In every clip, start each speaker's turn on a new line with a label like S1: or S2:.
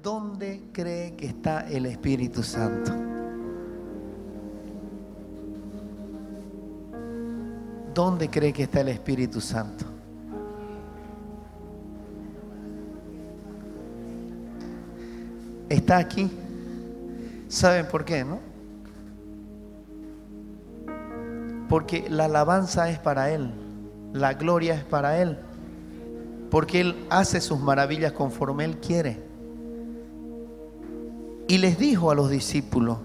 S1: ¿dónde cree que está el Espíritu Santo? ¿Dónde cree que está el Espíritu Santo? Está aquí. ¿Saben por qué, no? Porque la alabanza es para Él, la gloria es para Él, porque Él hace sus maravillas conforme Él quiere. Y les dijo a los discípulos: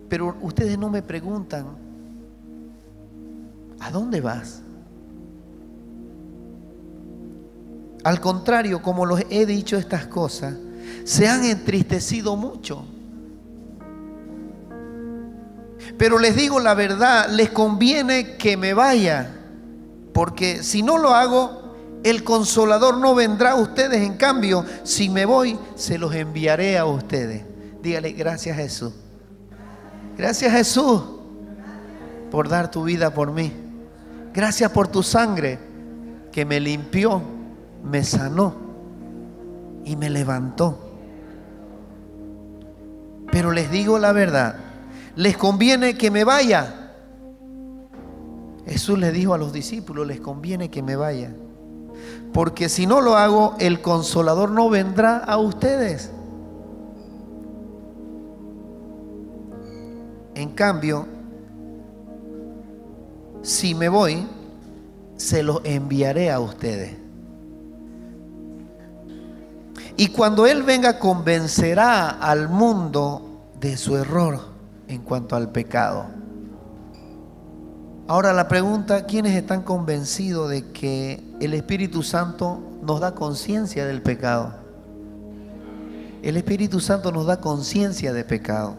S1: pero ustedes no me preguntan, ¿a dónde vas? Al contrario, como les he dicho estas cosas, se han entristecido mucho. Pero les digo la verdad, les conviene que me vaya, porque si no lo hago, el Consolador no vendrá a ustedes. En cambio, si me voy, se los enviaré a ustedes. Dígale: gracias Jesús. Gracias Jesús por dar tu vida por mí. Gracias por tu sangre que me limpió, me sanó y me levantó. Pero les digo la verdad, les conviene que me vaya. Jesús les dijo a los discípulos: les conviene que me vaya, porque si no lo hago, el Consolador no vendrá a ustedes. En cambio, si me voy, se los enviaré a ustedes. Y cuando Él venga, convencerá al mundo de su error en cuanto al pecado. Ahora la pregunta: ¿quiénes están convencidos de que el Espíritu Santo nos da conciencia del pecado? El Espíritu Santo nos da conciencia de pecado.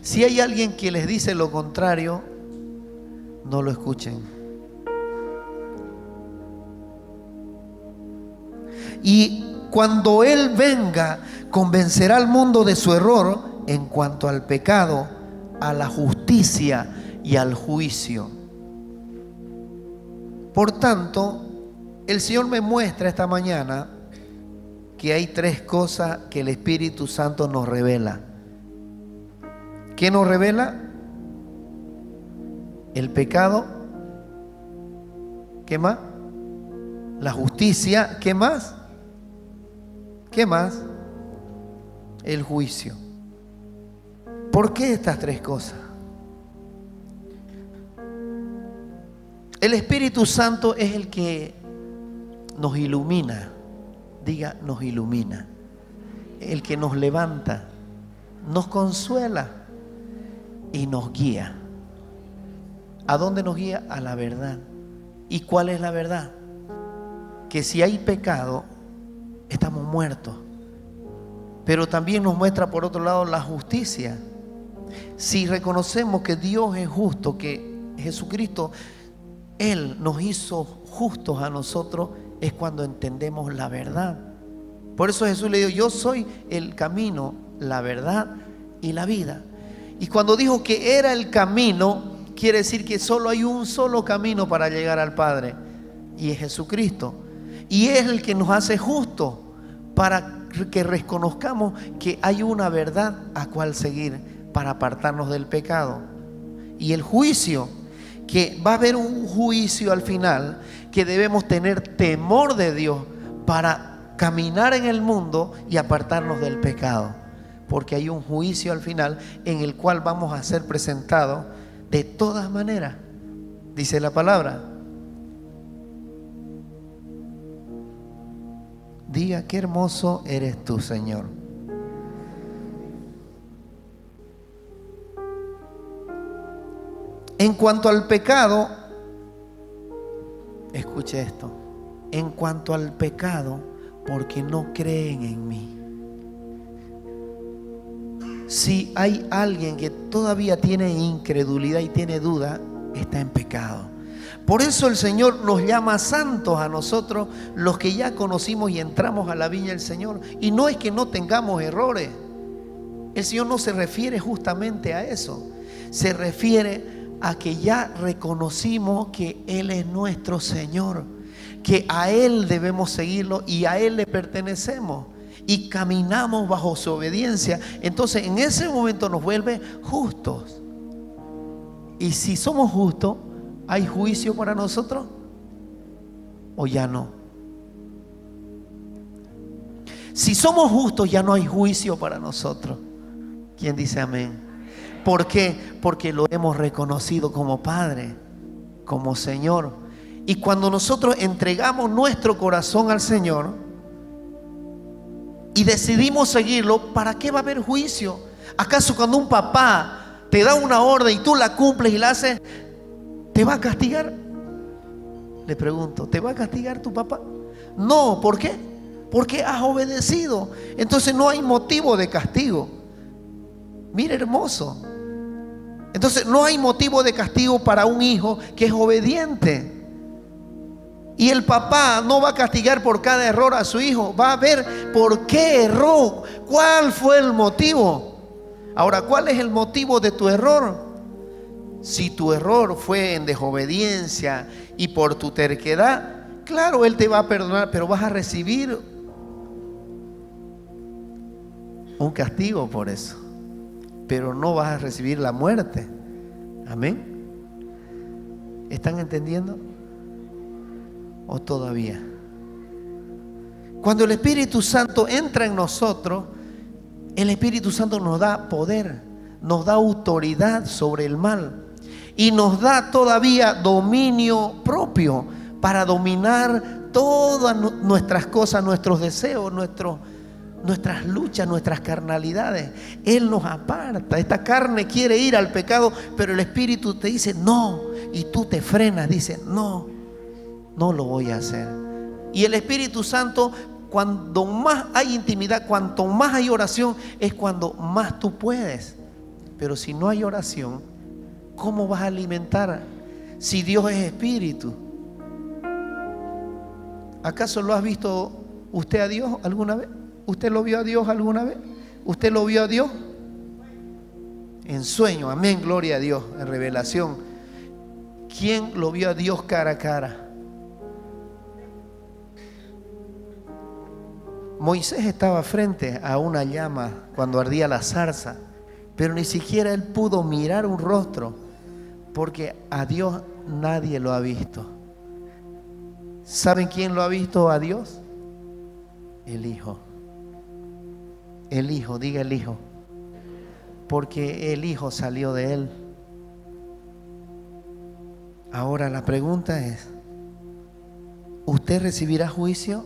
S1: Si hay alguien que les dice lo contrario, no lo escuchen. Y cuando Él venga, convencerá al mundo de su error en cuanto al pecado, a la justicia y al juicio. Por tanto, el Señor me muestra esta mañana que hay tres cosas que el Espíritu Santo nos revela. ¿Qué nos revela? El pecado. ¿Qué más? La justicia. ¿Qué más? ¿Qué más? El juicio. ¿Por qué estas tres cosas? El Espíritu Santo es el que nos ilumina. Diga: nos ilumina. El que nos levanta, nos consuela y nos guía. ¿A dónde nos guía? A la verdad. ¿Y cuál es la verdad? Que si hay pecado, estamos muertos. Pero también nos muestra por otro lado la justicia. Si reconocemos que Dios es justo, que Jesucristo, Él nos hizo justos a nosotros, es cuando entendemos la verdad. Por eso Jesús le dijo: yo soy el camino, la verdad y la vida. Y cuando dijo que era el camino, quiere decir que solo hay un solo camino para llegar al Padre, y es Jesucristo. Y es el que nos hace justos para que reconozcamos que hay una verdad a cual seguir para apartarnos del pecado. Y el juicio, que va a haber un juicio al final, que debemos tener temor de Dios para caminar en el mundo y apartarnos del pecado. Porque hay un juicio al final en el cual vamos a ser presentados de todas maneras, dice la palabra. Diga: qué hermoso eres tú, Señor. En cuanto al pecado, escuche esto. En cuanto al pecado, porque no creen en mí. Si hay alguien que todavía tiene incredulidad y tiene duda, está en pecado. Por eso el Señor nos llama santos a nosotros, los que ya conocimos y entramos a la viña del Señor. Y no es que no tengamos errores. El Señor no se refiere justamente a eso. Se refiere a que ya reconocimos que Él es nuestro Señor, que a Él debemos seguirlo y a Él le pertenecemos y caminamos bajo su obediencia, entonces en ese momento nos vuelve justos. Y si somos justos, ¿hay juicio para nosotros o ya no? Si somos justos, ya no hay juicio para nosotros. ¿Quién dice amén? ¿Por qué? Porque lo hemos reconocido como Padre, como Señor. Y cuando nosotros entregamos nuestro corazón al Señor y decidimos seguirlo, ¿para qué va a haber juicio? ¿Acaso cuando un papá te da una orden y tú la cumples y la haces, te va a castigar? Le pregunto, ¿te va a castigar tu papá? No, ¿por qué? Porque has obedecido. Entonces no hay motivo de castigo. Mira, hermoso. Entonces no hay motivo de castigo para un hijo que es obediente. Y el papá no va a castigar por cada error a su hijo. Va a ver por qué erró, cuál fue el motivo. Ahora, ¿cuál es el motivo de tu error? Si tu error fue en desobediencia y por tu terquedad, claro, Él te va a perdonar, pero vas a recibir un castigo por eso. Pero no vas a recibir la muerte. Amén. ¿Están entendiendo? ¿O todavía? Cuando el Espíritu Santo entra en nosotros, el Espíritu Santo nos da poder, nos da autoridad sobre el mal y nos da todavía dominio propio para dominar todas nuestras cosas, nuestros deseos, nuestras luchas, nuestras carnalidades. Él nos aparta. Esta carne quiere ir al pecado, pero el Espíritu te dice no, y tú te frenas, dice no, no lo voy a hacer. Y el Espíritu Santo, cuando más hay intimidad, cuanto más hay oración, es cuando más tú puedes. Pero si no hay oración, ¿cómo vas a alimentar si Dios es Espíritu? ¿Acaso lo has visto usted a Dios alguna vez? ¿Usted lo vio a Dios alguna vez? ¿Usted lo vio a Dios? En sueño, amén, gloria a Dios, en revelación. ¿Quién lo vio a Dios cara a cara? Moisés estaba frente a una llama cuando ardía la zarza, pero ni siquiera él pudo mirar un rostro, porque a Dios nadie lo ha visto. ¿Saben quién lo ha visto a Dios? El Hijo. El Hijo, diga el Hijo. Porque el Hijo salió de él. Ahora la pregunta es, ¿usted recibirá juicio?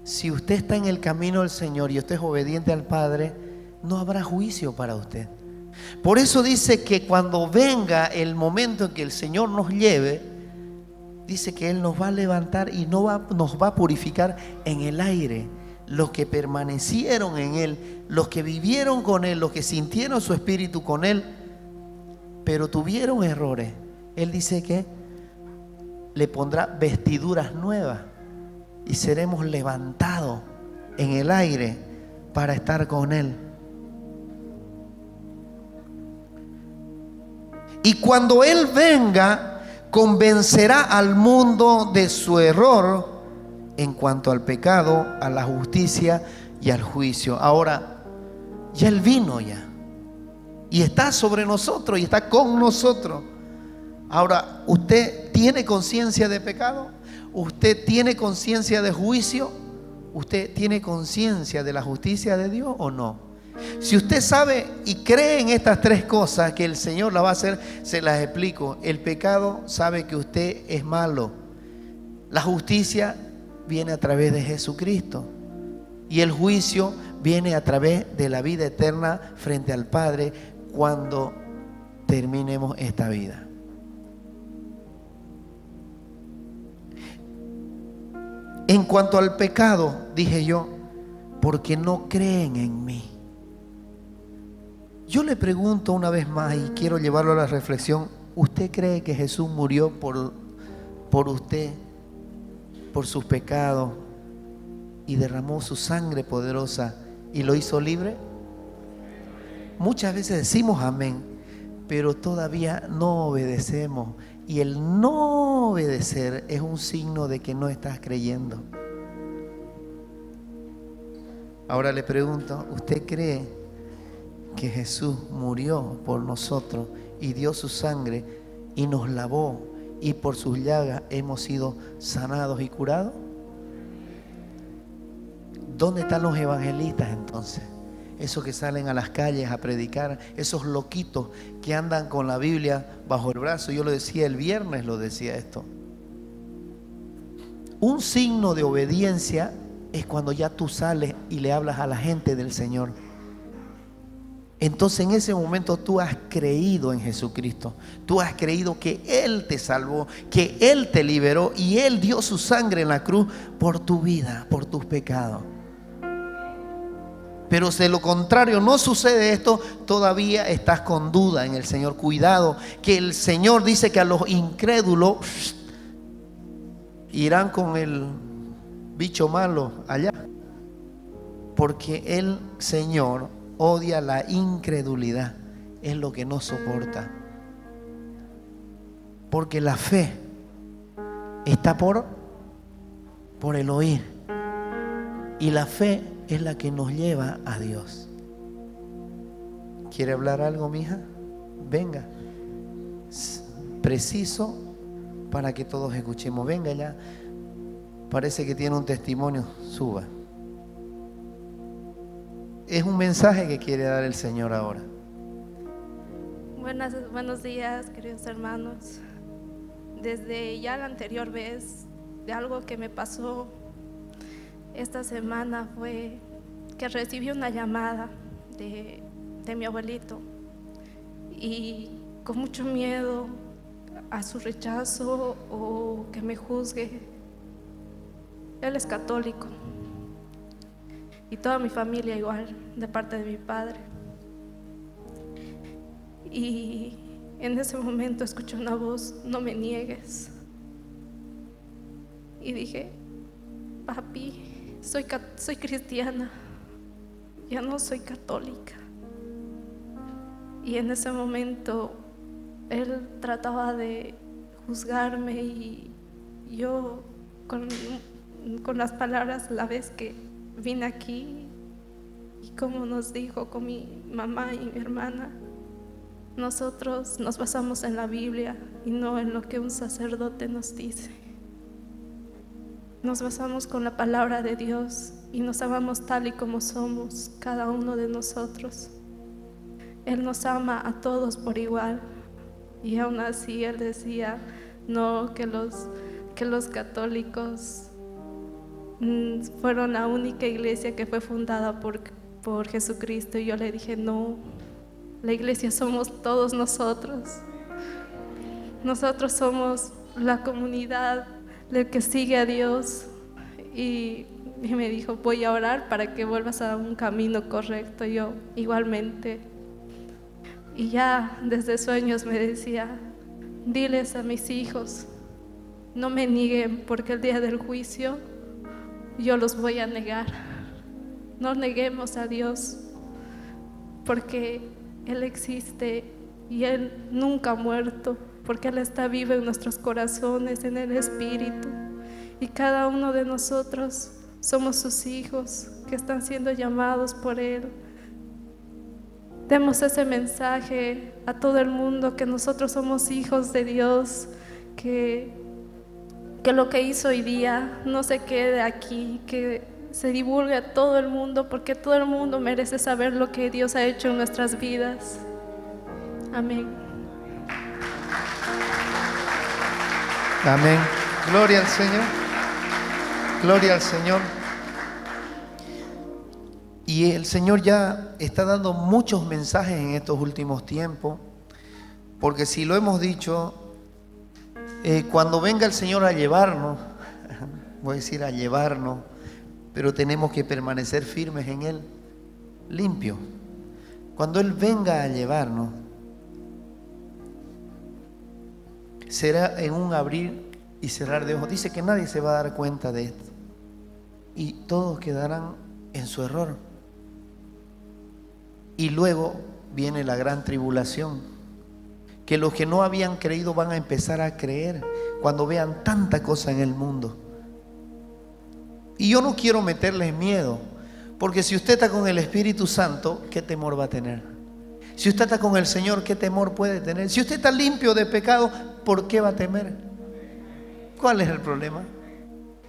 S1: Si usted está en el camino del Señor y usted es obediente al Padre, no habrá juicio para usted. Por eso dice que cuando venga el momento en que el Señor nos lleve, dice que Él nos va a levantar y nos va a purificar en el aire. Los que permanecieron en Él, los que vivieron con Él, los que sintieron su espíritu con Él, pero tuvieron errores, Él dice que le pondrá vestiduras nuevas y seremos levantados en el aire para estar con Él. Y cuando Él venga, convencerá al mundo de su error en cuanto al pecado, a la justicia y al juicio. Ahora, ya Él vino ya y está sobre nosotros y está con nosotros. Ahora, ¿usted tiene conciencia de pecado? ¿Usted tiene conciencia de juicio? ¿Usted tiene conciencia de la justicia de Dios o no? Si usted sabe y cree en estas tres cosas que el Señor las va a hacer, se las explico. El pecado sabe que usted es malo. La justicia viene a través de Jesucristo. Y el juicio viene a través de la vida eterna frente al Padre cuando terminemos esta vida. En cuanto al pecado, dije yo, porque no creen en mí. Yo le pregunto una vez más y quiero llevarlo a la reflexión. ¿Usted cree que Jesús murió por usted, por sus pecados y derramó su sangre poderosa y lo hizo libre? Muchas veces decimos amén, pero todavía no obedecemos. Y el no obedecer es un signo de que no estás creyendo. Ahora le pregunto, ¿usted cree que Jesús murió por nosotros y dio su sangre y nos lavó y por sus llagas hemos sido sanados y curados? ¿Dónde están los evangelistas entonces? Esos que salen a las calles a predicar, esos loquitos que andan con la Biblia bajo el brazo. Yo lo decía el viernes, lo decía esto. Un signo de obediencia es cuando ya tú sales y le hablas a la gente del Señor. Entonces en ese momento tú has creído en Jesucristo. Tú has creído que Él te salvó, que Él te liberó y Él dio su sangre en la cruz por tu vida, por tus pecados. Pero si lo contrario no sucede esto, todavía estás con duda en el Señor. Cuidado, que el Señor dice que a los incrédulos irán con el bicho malo allá. Porque el Señor odia la incredulidad, es lo que no soporta. Porque la fe está por el oír. Y la fe es la que nos lleva a Dios. ¿Quiere hablar algo, mija? Venga. Preciso para que todos escuchemos. Venga ya. Parece que tiene un testimonio. Suba. Es un mensaje que quiere dar el Señor ahora.
S2: Buenos días, queridos hermanos. Desde ya la anterior vez, de algo que me pasó esta semana, fue que recibí una llamada de mi abuelito, y con mucho miedo a su rechazo o que me juzgue. Él es católico y toda mi familia igual, de parte de mi padre. Y en ese momento escuché una voz: no me niegues. Y dije: papi, soy cristiana, ya no soy católica. Y en ese momento él trataba de juzgarme, y yo con las palabras, la vez que vine aquí, y como nos dijo con mi mamá y mi hermana, nosotros nos basamos en la Biblia y no en lo que un sacerdote nos dice. Nos basamos con la palabra de Dios y nos amamos tal y como somos, cada uno de nosotros. Él nos ama a todos por igual. Y aún así Él decía: no, que los católicos fueron la única iglesia que fue fundada por Jesucristo. Y yo le dije: no, la iglesia somos todos nosotros. Nosotros somos la comunidad del que sigue a Dios. Y me dijo: voy a orar para que vuelvas a un camino correcto. Yo igualmente. Y ya desde sueños me decía: diles a mis hijos, no me nieguen, porque el día del juicio yo los voy a negar. No neguemos a Dios, porque Él existe y Él nunca ha muerto, porque Él está vivo en nuestros corazones, en el Espíritu. Y cada uno de nosotros somos sus hijos que están siendo llamados por Él. Demos ese mensaje a todo el mundo, que nosotros somos hijos de Dios, que lo que hizo hoy día no se quede aquí, que se divulgue a todo el mundo, porque todo el mundo merece saber lo que Dios ha hecho en nuestras vidas. Amén.
S1: Amén. Gloria al Señor. Gloria al Señor. Y el Señor ya está dando muchos mensajes en estos últimos tiempos, porque si lo hemos dicho, cuando venga el Señor a llevarnos, voy a decir a llevarnos, pero tenemos que permanecer firmes en Él, limpios. Cuando Él venga a llevarnos, será en un abrir y cerrar de ojos. Dice que nadie se va a dar cuenta de esto y todos quedarán en su error. Y luego viene la gran tribulación, que los que no habían creído van a empezar a creer. cuando vean tanta cosa en el mundo. Y yo no quiero meterles miedo, porque si usted está con el Espíritu Santo, ¿qué temor va a tener? Si usted está con el Señor, ¿qué temor puede tener? Si usted está limpio de pecado, ¿por qué va a temer? ¿Cuál es el problema?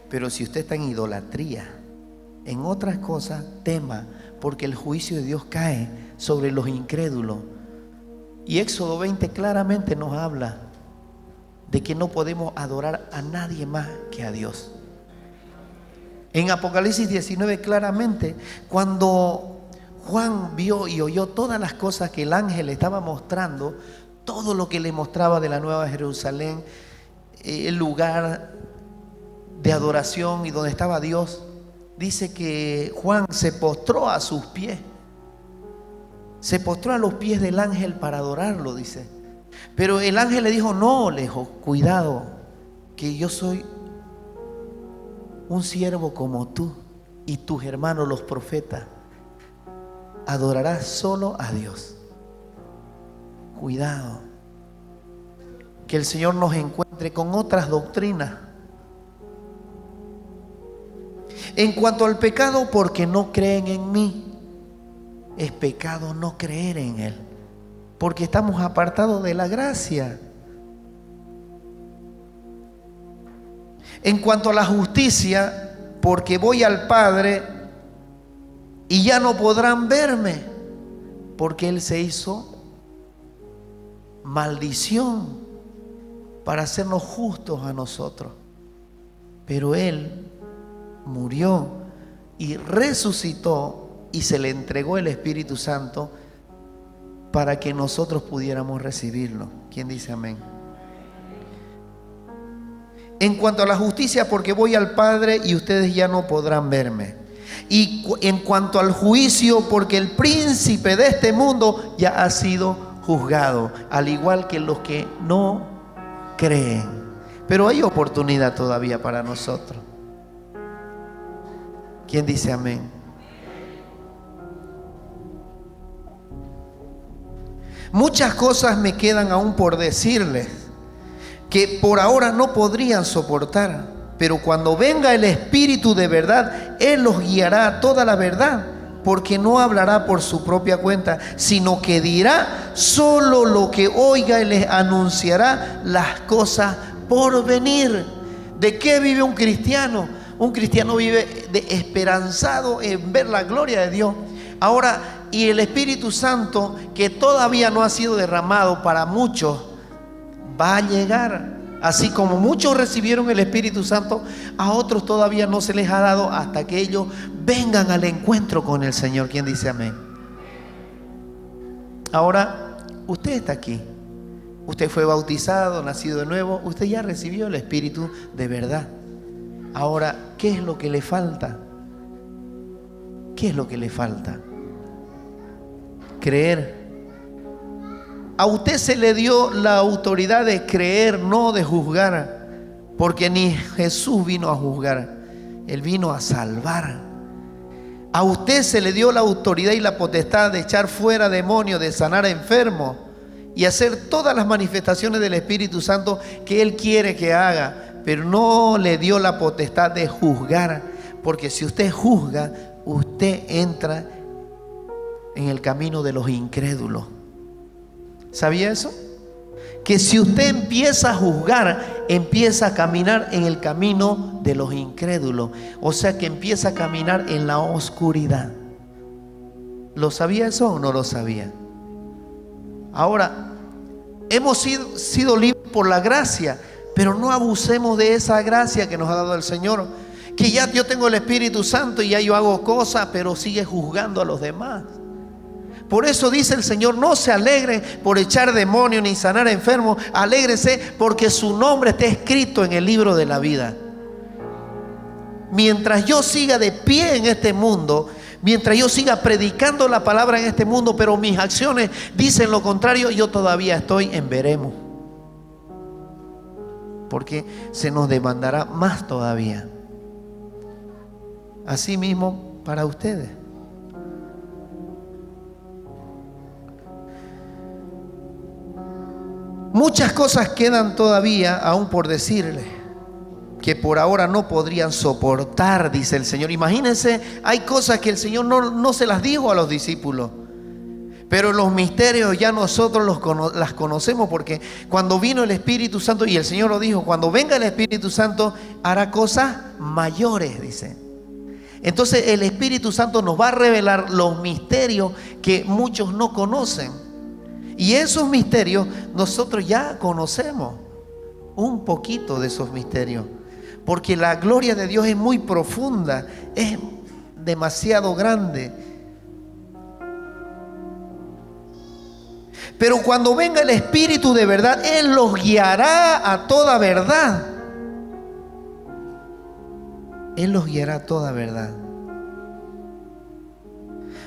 S1: Pero si usted está en idolatría, en otras cosas, tema, porque el juicio de Dios cae sobre los incrédulos. Y Éxodo 20 claramente nos habla de que no podemos adorar a nadie más que a Dios. En Apocalipsis 19 claramente, cuando Juan vio y oyó todas las cosas que el ángel le estaba mostrando, todo lo que le mostraba de la Nueva Jerusalén, el lugar de adoración y donde estaba Dios, dice que Juan se postró a sus pies. Se postró a los pies del ángel para adorarlo, dice. Pero el ángel le dijo: no, le dijo, cuidado, que yo soy un siervo como tú y tus hermanos los profetas. Adorarás solo a Dios. Cuidado, que el Señor nos encuentre con otras doctrinas. En cuanto al pecado, porque no creen en mí. Es pecado no creer en Él, porque estamos apartados de la gracia. En cuanto a la justicia, porque voy al Padre y ya no podrán verme, porque Él se hizo maldición para hacernos justos a nosotros. Pero Él murió y resucitó y se le entregó el Espíritu Santo para que nosotros pudiéramos recibirlo. ¿Quién dice amén? En cuanto a la justicia, porque voy al Padre y ustedes ya no podrán verme. Y en cuanto al juicio, porque el príncipe de este mundo ya ha sido juzgado, al igual que los que no creen. Pero hay oportunidad todavía para nosotros. ¿Quién dice amén? Muchas cosas me quedan aún por decirles, que por ahora no podrían soportar, pero cuando venga el Espíritu de verdad, Él los guiará a toda la verdad, porque no hablará por su propia cuenta, sino que dirá solo lo que oiga y les anunciará las cosas por venir. ¿De qué vive un cristiano? Un cristiano vive esperanzado en ver la gloria de Dios. Ahora, y el Espíritu Santo, que todavía no ha sido derramado para muchos, va a llegar. Así como muchos recibieron el Espíritu Santo, a otros todavía no se les ha dado hasta que ellos vengan al encuentro con el Señor. ¿Quién dice amén? Ahora, usted está aquí. Usted fue bautizado, nacido de nuevo. Usted ya recibió el Espíritu de verdad. Ahora, ¿qué es lo que le falta? ¿Qué es lo que le falta? Creer. A usted se le dio la autoridad de creer, no de juzgar, porque ni Jesús vino a juzgar, Él vino a salvar. A usted se le dio la autoridad y la potestad de echar fuera demonios, de sanar a enfermos y hacer todas las manifestaciones del Espíritu Santo que Él quiere que haga, pero no le dio la potestad de juzgar, porque si usted juzga, usted entra en el camino de los incrédulos. ¿Sabía eso? Que si usted empieza a juzgar, empieza a caminar en el camino de los incrédulos. O sea que empieza a caminar en la oscuridad. ¿Lo sabía eso o no lo sabía? Ahora, hemos sido libres por la gracia, pero no abusemos de esa gracia que nos ha dado el Señor. Que ya yo tengo el Espíritu Santo y ya yo hago cosas, pero sigue juzgando a los demás. Por eso dice el Señor: no se alegren por echar demonios ni sanar enfermos, alégrense porque su nombre está escrito en el libro de la vida. Mientras yo siga de pie en este mundo, mientras yo siga predicando la palabra en este mundo, pero mis acciones dicen lo contrario, yo todavía estoy en veremos, porque se nos demandará más todavía. Así mismo para ustedes. Muchas cosas quedan todavía aún por decirle, que por ahora no podrían soportar, dice el Señor. Imagínense, hay cosas que el Señor no se las dijo a los discípulos, pero los misterios ya nosotros las conocemos, porque cuando vino el Espíritu Santo, y el Señor lo dijo, cuando venga el Espíritu Santo hará cosas mayores, dice. Entonces el Espíritu Santo nos va a revelar los misterios que muchos no conocen, y esos misterios nosotros ya conocemos un poquito de esos misterios, porque la gloria de Dios es muy profunda, es demasiado grande. Pero cuando venga el Espíritu de verdad, Él los guiará a toda verdad. Él los guiará a toda verdad.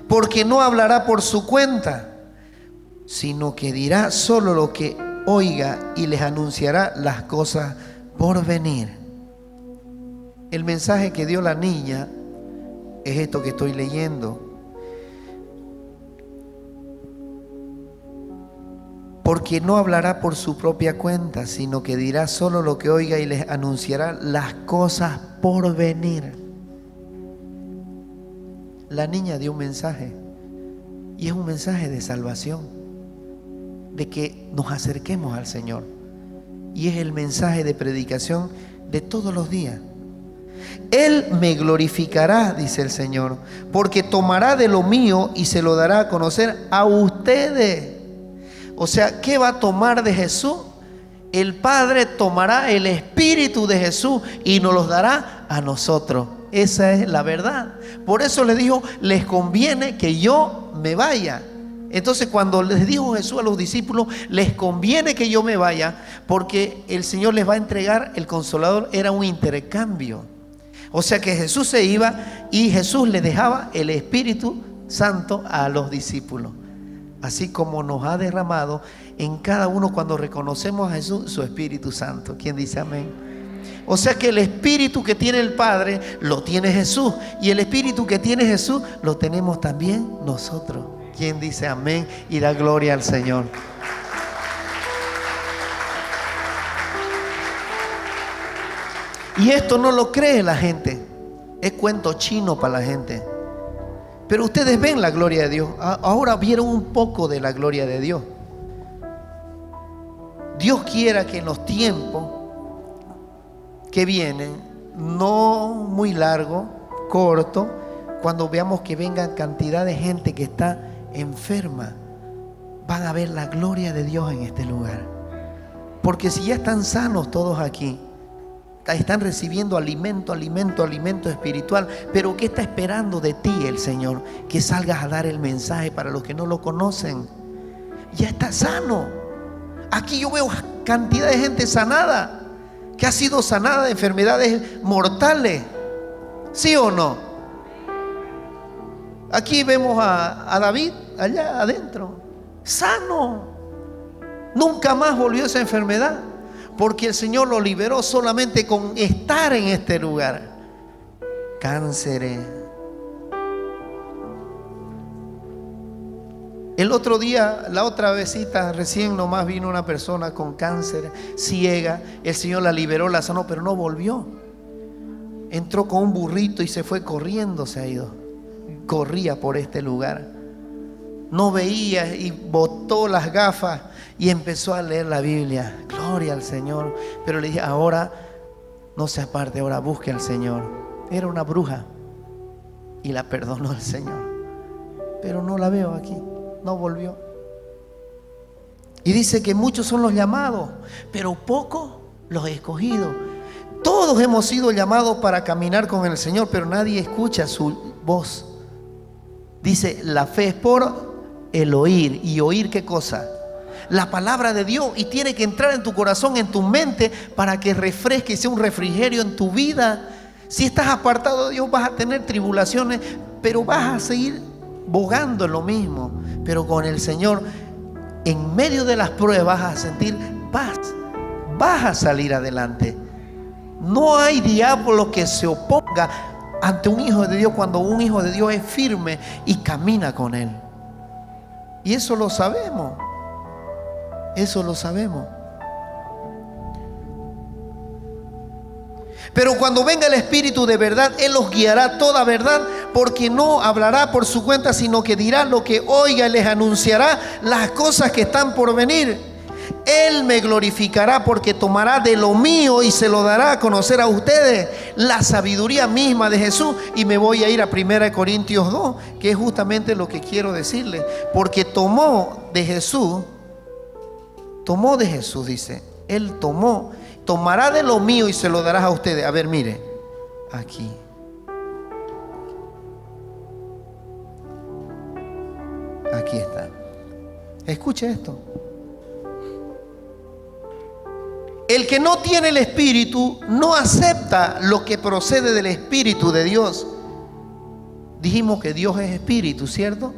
S1: Porque no hablará por su cuenta, sino que dirá solo lo que oiga y les anunciará las cosas por venir. El mensaje que dio la niña es esto que estoy leyendo. Porque no hablará por su propia cuenta, sino que dirá solo lo que oiga y les anunciará las cosas por venir. La niña dio un mensaje, y es un mensaje de salvación, de que nos acerquemos al Señor, y es el mensaje de predicación de todos los días. Él me glorificará, dice el Señor, porque tomará de lo mío y se lo dará a conocer a ustedes. O sea, ¿qué va a tomar de Jesús? El Padre tomará el Espíritu de Jesús y nos los dará a nosotros. Esa es la verdad. Por eso les dijo, les conviene que yo me vaya. Entonces, cuando les dijo Jesús a los discípulos, les conviene que yo me vaya, porque el Señor les va a entregar el Consolador. Era un intercambio. O sea que Jesús se iba y Jesús le dejaba el Espíritu Santo a los discípulos. Así como nos ha derramado en cada uno cuando reconocemos a Jesús su Espíritu Santo. ¿Quién dice amén? O sea que el Espíritu que tiene el Padre lo tiene Jesús, y el Espíritu que tiene Jesús lo tenemos también nosotros. ¿Quién dice amén? Y da gloria al Señor. Y esto no lo cree la gente, es cuento chino para la gente. Pero ustedes ven la gloria de Dios. Ahora vieron un poco de la gloria de Dios. Dios quiera que en los tiempos que vienen, no muy largo, corto, cuando veamos que vengan cantidad de gente que está enferma, van a ver la gloria de Dios en este lugar. Porque si ya están sanos todos aquí, están recibiendo alimento espiritual, pero ¿qué está esperando de ti el Señor? Que salgas a dar el mensaje para los que no lo conocen. Ya está sano. Aquí yo veo cantidad de gente sanada, que ha sido sanada de enfermedades mortales. ¿Sí o no? Aquí vemos a David allá adentro, sano. Nunca más volvió esa enfermedad, porque el Señor lo liberó solamente con estar en este lugar. Cánceres. El otro día, la otra visita, recién nomás vino una persona con cáncer, ciega. El Señor la liberó, la sanó, pero no volvió. Entró con un burrito y se fue corriendo, se ha ido. Corría por este lugar. No veía y botó las gafas y empezó a leer la Biblia. Gloria al Señor. Pero le dije, ahora no se aparte, ahora busque al Señor. Era una bruja y la perdonó el Señor. Pero no la veo aquí, no volvió. Y dice que muchos son los llamados, pero pocos los escogidos. Todos hemos sido llamados para caminar con el Señor, pero nadie escucha su voz. Dice, la fe es por el oír. ¿Y oír qué cosa? La palabra de Dios, y tiene que entrar en tu corazón, en tu mente, para que refresque y sea un refrigerio en tu vida. Si estás apartado de Dios, vas a tener tribulaciones, pero vas a seguir bogando en lo mismo. Pero con el Señor, en medio de las pruebas, vas a sentir paz, vas a salir adelante. No hay diablo que se oponga ante un hijo de Dios cuando un hijo de Dios es firme y camina con él. Y eso lo sabemos. Eso lo sabemos. Pero cuando venga el Espíritu de verdad, Él los guiará a toda verdad, porque no hablará por su cuenta, sino que dirá lo que oiga y les anunciará las cosas que están por venir. Él me glorificará, porque tomará de lo mío y se lo dará a conocer a ustedes, la sabiduría misma de Jesús. Y me voy a ir a 1 Corintios 2, que es justamente lo que quiero decirles, porque tomó de Jesús, dice, Él tomará de lo mío y se lo dará a ustedes. A ver, mire, aquí. Aquí está. Escuche esto. El que no tiene el Espíritu no acepta lo que procede del Espíritu de Dios. Dijimos que Dios es Espíritu, ¿cierto?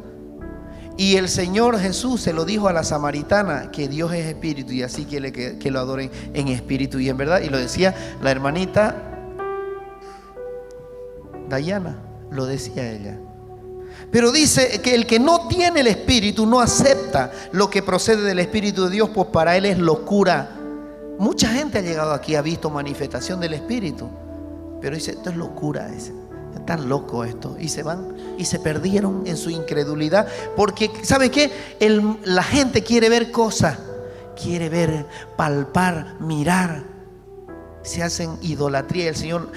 S1: Y el Señor Jesús se lo dijo a la samaritana, que Dios es Espíritu, y así quiere que lo adoren en espíritu y en verdad. Y lo decía la hermanita Dayana, lo decía ella. Pero dice que el que no tiene el Espíritu no acepta lo que procede del Espíritu de Dios, pues para él es locura. Mucha gente ha llegado aquí, ha visto manifestación del Espíritu, pero dice, esto es locura, es tan loco esto. Y se van y se perdieron en su incredulidad, porque ¿sabe qué? La gente quiere ver cosas, quiere ver, palpar, mirar. Se hacen idolatría. El Señor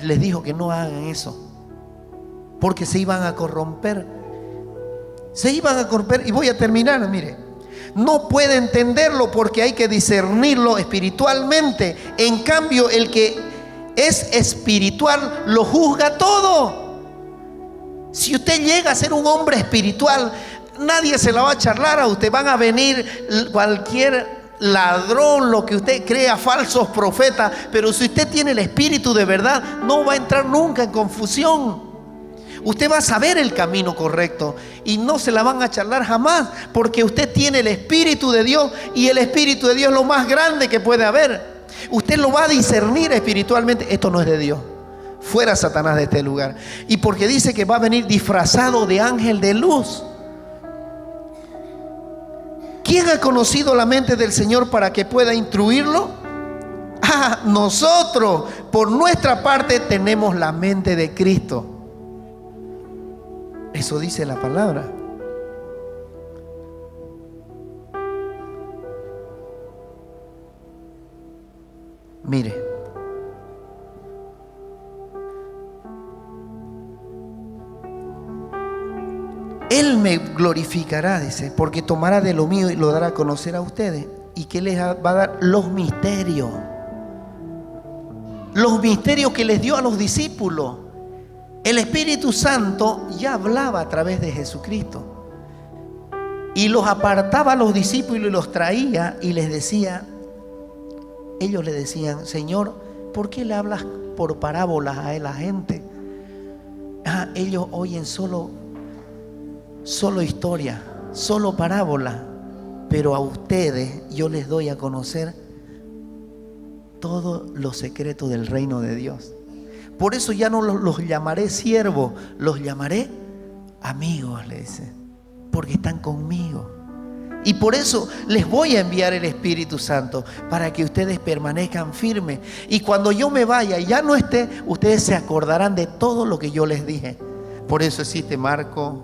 S1: les dijo que no hagan eso, porque se iban a corromper. Y voy a terminar, mire. No puede entenderlo porque hay que discernirlo espiritualmente. En cambio, el que es espiritual lo juzga todo. Si usted llega a ser un hombre espiritual, nadie se la va a charlar a usted. Van a venir cualquier ladrón, lo que usted crea, falsos profetas. Pero si usted tiene el Espíritu de verdad, no va a entrar nunca en confusión. Usted va a saber el camino correcto y no se la van a charlar jamás, porque usted tiene el Espíritu de Dios, y el Espíritu de Dios es lo más grande que puede haber. Usted lo va a discernir espiritualmente. Esto no es de Dios. Fuera Satanás de este lugar. Y porque dice que va a venir disfrazado de ángel de luz. ¿Quién ha conocido la mente del Señor para que pueda instruirlo? Nosotros, por nuestra parte, tenemos la mente de Cristo. Eso dice la palabra. Mire, Él me glorificará, dice, porque tomará de lo mío y lo dará a conocer a ustedes. ¿Y qué les va a dar? Los misterios. Los misterios que les dio a los discípulos. El Espíritu Santo ya hablaba a través de Jesucristo y los apartaba a los discípulos y los traía y les decía, ellos le decían, Señor, ¿por qué le hablas por parábolas a la gente? Ellos oyen solo historia, solo parábola, pero a ustedes yo les doy a conocer todos los secretos del reino de Dios. Por eso ya no los llamaré siervos, los llamaré amigos, le dice, porque están conmigo. Y por eso les voy a enviar el Espíritu Santo, para que ustedes permanezcan firmes. Y cuando yo me vaya y ya no esté, ustedes se acordarán de todo lo que yo les dije. Por eso existe Marco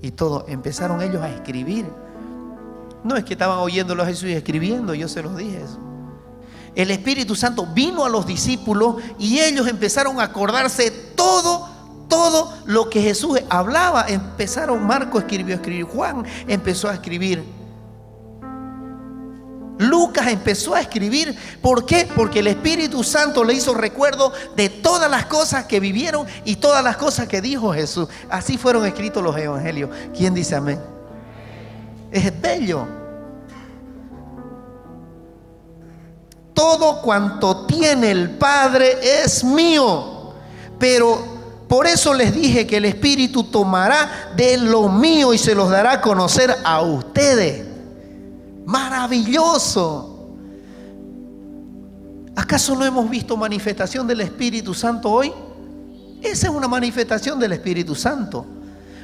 S1: y todo. Empezaron ellos a escribir. No es que estaban oyéndolo a Jesús y escribiendo, yo se los dije eso. El Espíritu Santo vino a los discípulos y ellos empezaron a acordarse todo lo que Jesús hablaba. Marco escribió, Juan empezó a escribir, Lucas empezó a escribir. ¿Por qué? Porque el Espíritu Santo le hizo recuerdo de todas las cosas que vivieron y todas las cosas que dijo Jesús. Así fueron escritos los evangelios. ¿Quién dice amén? Es bello. Todo cuanto tiene el Padre es mío. Pero por eso les dije que el Espíritu tomará de lo mío y se los dará a conocer a ustedes. Maravilloso. ¿Acaso no hemos visto manifestación del Espíritu Santo hoy? Esa es una manifestación del Espíritu Santo.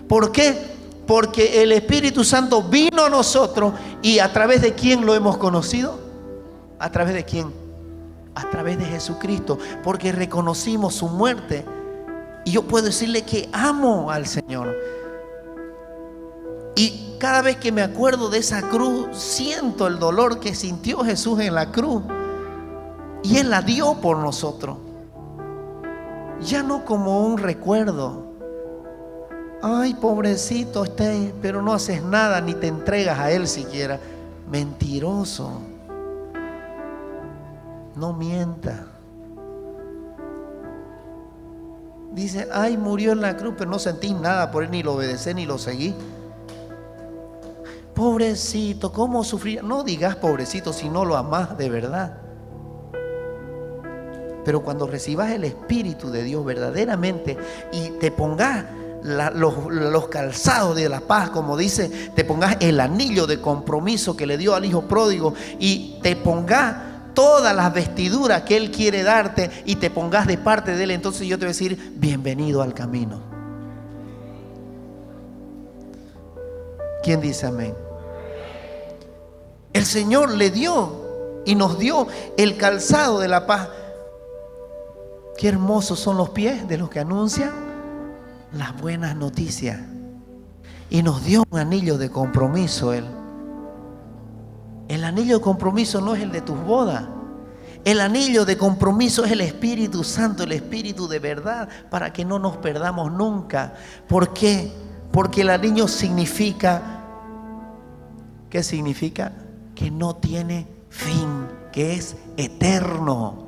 S1: ¿Por qué? Porque el Espíritu Santo vino a nosotros. ¿Y a través de quién lo hemos conocido? ¿A través de quién? a través de Jesucristo, porque reconocimos su muerte. Y yo puedo decirle que amo al Señor. Y cada vez que me acuerdo de esa cruz, siento el dolor que sintió Jesús en la cruz. Y Él la dio por nosotros. Ya no como un recuerdo. Ay, pobrecito, pero no haces nada, ni te entregas a Él siquiera. Mentiroso. No mienta. Dice, ay, murió en la cruz, pero no sentí nada por Él, ni lo obedecí, ni lo seguí. Pobrecito, ¿cómo sufrir? No digas pobrecito si no lo amás de verdad. Pero cuando recibas el Espíritu de Dios verdaderamente y te pongas los calzados de la paz, como dice, te pongas el anillo de compromiso que le dio al hijo pródigo, y te pongas todas las vestiduras que Él quiere darte, y te pongas de parte de Él, entonces yo te voy a decir, bienvenido al camino. ¿Quién dice amén? El Señor le dio y nos dio el calzado de la paz. Qué hermosos son los pies de los que anuncian las buenas noticias. Y nos dio un anillo de compromiso Él. El anillo de compromiso no es el de tus bodas. El anillo de compromiso es el Espíritu Santo, el Espíritu de verdad, para que no nos perdamos nunca. ¿Por qué? Porque el anillo significa, ¿qué significa? Que no tiene fin, que es eterno.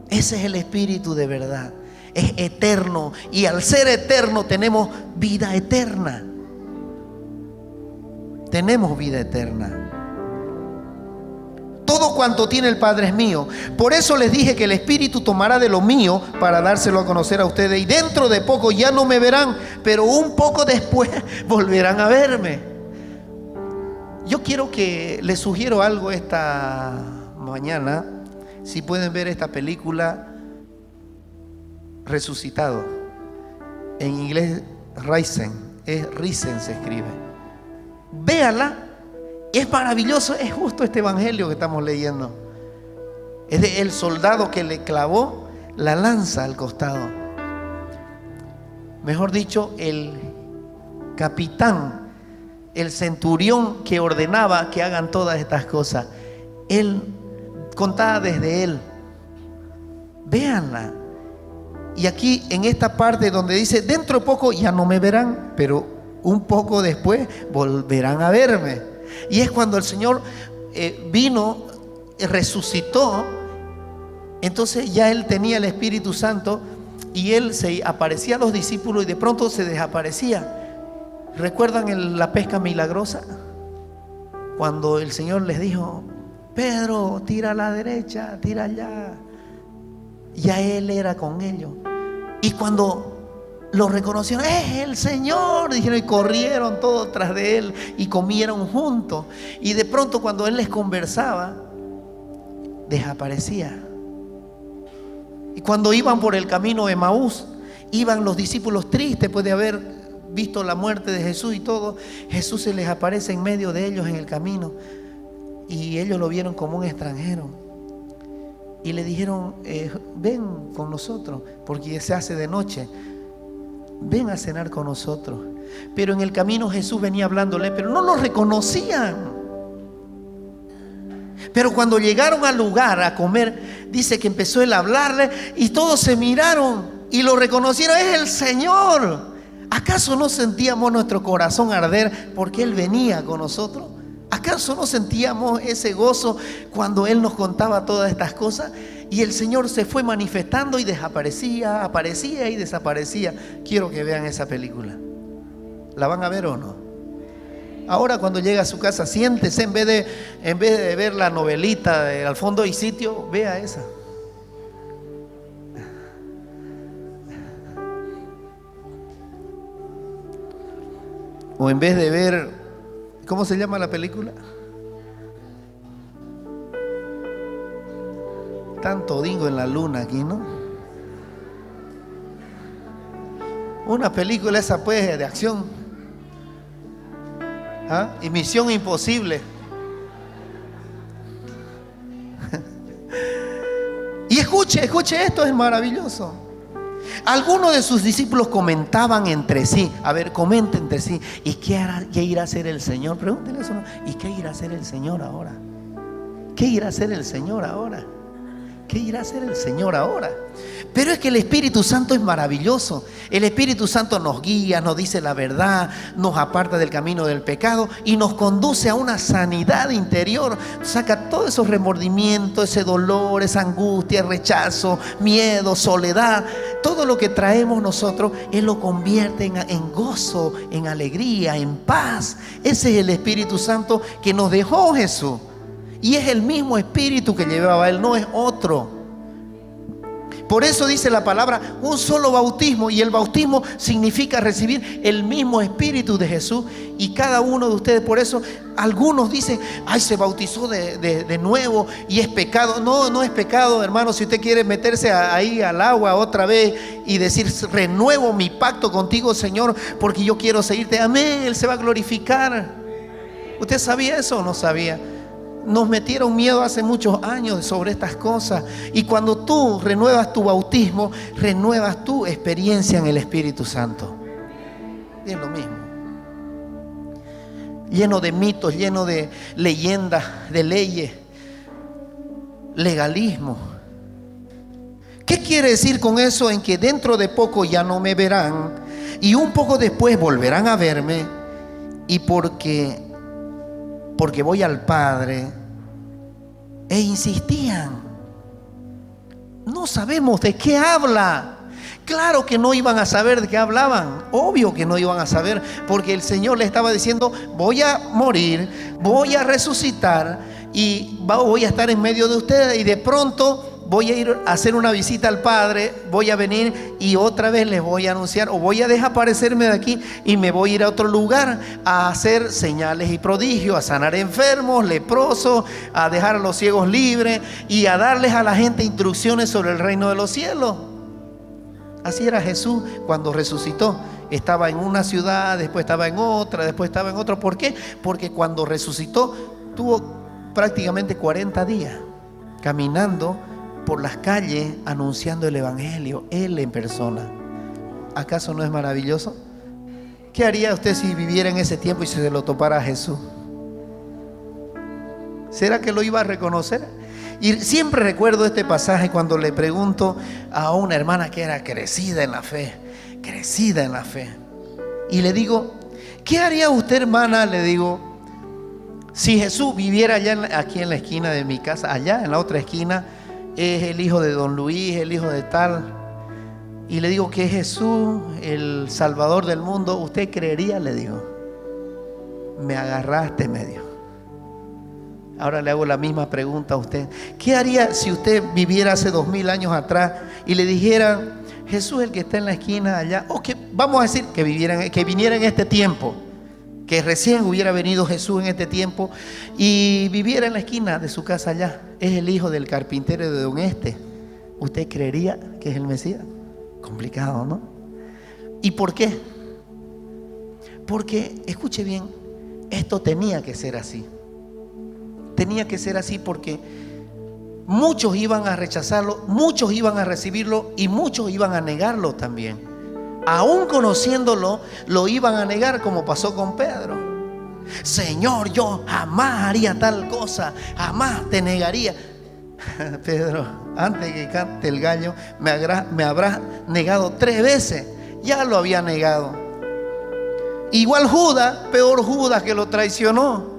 S1: Ese es el Espíritu de verdad. Es eterno. Y al ser eterno tenemos vida eterna. Tenemos vida eterna. Todo cuanto tiene el Padre es mío. Por eso les dije que el Espíritu tomará de lo mío para dárselo a conocer a ustedes. Y dentro de poco ya no me verán, pero un poco después volverán a verme. Yo quiero que les sugiero algo esta mañana. Si pueden ver esta película, Resucitado. En inglés, Risen. Risen se escribe. Véala. Es maravilloso. Es justo este evangelio que estamos leyendo. Es de el soldado que le clavó la lanza al costado. Mejor dicho, el capitán, el centurión que ordenaba que hagan todas estas cosas. Él contada desde Él. Véanla. Y aquí en esta parte donde dice, dentro de poco ya no me verán, pero un poco después volverán a verme. Y es cuando el Señor vino, resucitó. Entonces ya Él tenía el Espíritu Santo, y Él se aparecía a los discípulos y de pronto se desaparecía. ¿Recuerdan la pesca milagrosa? Cuando el Señor les dijo, Pedro, tira a la derecha, tira allá. Ya Él era con ellos. Y cuando lo reconocieron, es el Señor, dijeron, y corrieron todos tras de Él y comieron juntos. Y de pronto cuando Él les conversaba, desaparecía. Y cuando iban por el camino de Emaús, iban los discípulos tristes después de haber visto la muerte de Jesús y todo. Jesús se les aparece en medio de ellos en el camino. Y ellos lo vieron como un extranjero. Y le dijeron, ven con nosotros, porque se hace de noche. Ven a cenar con nosotros. Pero en el camino Jesús venía hablándole, pero no lo reconocían. Pero cuando llegaron al lugar a comer, dice que empezó él a hablarle y todos se miraron y lo reconocieron. Es el Señor. ¿Acaso no sentíamos nuestro corazón arder porque Él venía con nosotros? ¿Acaso no sentíamos ese gozo cuando Él nos contaba todas estas cosas? Y el Señor se fue manifestando y desaparecía, aparecía y desaparecía. Quiero que vean esa película. ¿La van a ver o no? Ahora cuando llega a su casa, siéntese, en vez de ver la novelita de Al fondo hay sitio, vea esa. O en vez de ver, ¿cómo se llama la película? Tanto dingo en la luna aquí, ¿no? Una película esa pues de acción. ¿Ah? Y Misión Imposible. escuche, esto es maravilloso. Algunos de sus discípulos comentaban entre sí. A ver, comenten entre sí. ¿Y qué irá a hacer el Señor? Pregúntenle eso, ¿no? ¿Y qué irá a hacer el Señor ahora? ¿Qué irá a hacer el Señor ahora? ¿Qué irá a hacer el Señor ahora? Pero es que el Espíritu Santo es maravilloso. El Espíritu Santo nos guía, nos dice la verdad, nos aparta del camino del pecado y nos conduce a una sanidad interior. Saca todos esos remordimientos, ese dolor, esa angustia, rechazo, miedo, soledad. Todo lo que traemos nosotros, Él lo convierte en gozo, en alegría, en paz. Ese es el Espíritu Santo que nos dejó Jesús. Y es el mismo Espíritu que llevaba Él, no es otro. Por eso dice la palabra, un solo bautismo. Y el bautismo significa recibir el mismo Espíritu de Jesús. Y cada uno de ustedes, por eso algunos dicen, ay, se bautizó de nuevo y es pecado. No, no es pecado, hermano. Si usted quiere meterse ahí al agua otra vez y decir, renuevo mi pacto contigo, Señor, porque yo quiero seguirte. Amén, Él se va a glorificar. ¿Usted sabía eso o no sabía? Nos metieron miedo hace muchos años sobre estas cosas. Y cuando tú renuevas tu bautismo, renuevas tu experiencia en el Espíritu Santo. Y es lo mismo. Lleno de mitos, lleno de leyendas, de leyes, legalismo. ¿Qué quiere decir con eso? En que dentro de poco ya no me verán y un poco después volverán a verme, y porque voy al Padre. E insistían. No sabemos de qué habla. Claro que no iban a saber de qué hablaban. Obvio que no iban a saber, porque el Señor le estaba diciendo, voy a morir, voy a resucitar y voy a estar en medio de ustedes, y de pronto voy a ir a hacer una visita al Padre, voy a venir y otra vez les voy a anunciar, o voy a desaparecerme de aquí y me voy a ir a otro lugar a hacer señales y prodigios, a sanar enfermos, leprosos, a dejar a los ciegos libres y a darles a la gente instrucciones sobre el reino de los cielos. Así era Jesús cuando resucitó. Estaba en una ciudad, después estaba en otra, después estaba en otra. ¿Por qué? Porque cuando resucitó tuvo prácticamente 40 días caminando por las calles anunciando el evangelio, Él en persona. ¿Acaso no es maravilloso? ¿Qué haría usted si viviera en ese tiempo y se lo topara a Jesús? ¿Será que lo iba a reconocer? Y siempre recuerdo este pasaje cuando le pregunto a una hermana que era crecida en la fe, y le digo, ¿qué haría usted, hermana? Le digo, si Jesús viviera aquí en la esquina de mi casa, allá en la otra esquina, es el hijo de don Luis, el hijo de tal, y le digo que es Jesús, el Salvador del mundo, ¿usted creería? Le digo. Me agarraste medio. Ahora le hago la misma pregunta a usted. ¿Qué haría si usted viviera hace 2000 años atrás y le dijera, Jesús el que está en la esquina allá, o que vamos a decir que viniera en este tiempo, que recién hubiera venido Jesús en este tiempo y viviera en la esquina de su casa allá, es el hijo del carpintero de don Este, ¿usted creería que es el Mesías? Complicado, ¿no? ¿Y por qué? Porque, escuche bien, esto tenía que ser así. Tenía que ser así porque muchos iban a rechazarlo, muchos iban a recibirlo y muchos iban a negarlo también. Aún conociéndolo, lo iban a negar, como pasó con Pedro. Señor, yo jamás haría tal cosa, jamás te negaría. Pedro, antes que cante el gallo, me habrás negado 3 veces. Ya lo había negado. Igual Judas, peor Judas, que lo traicionó.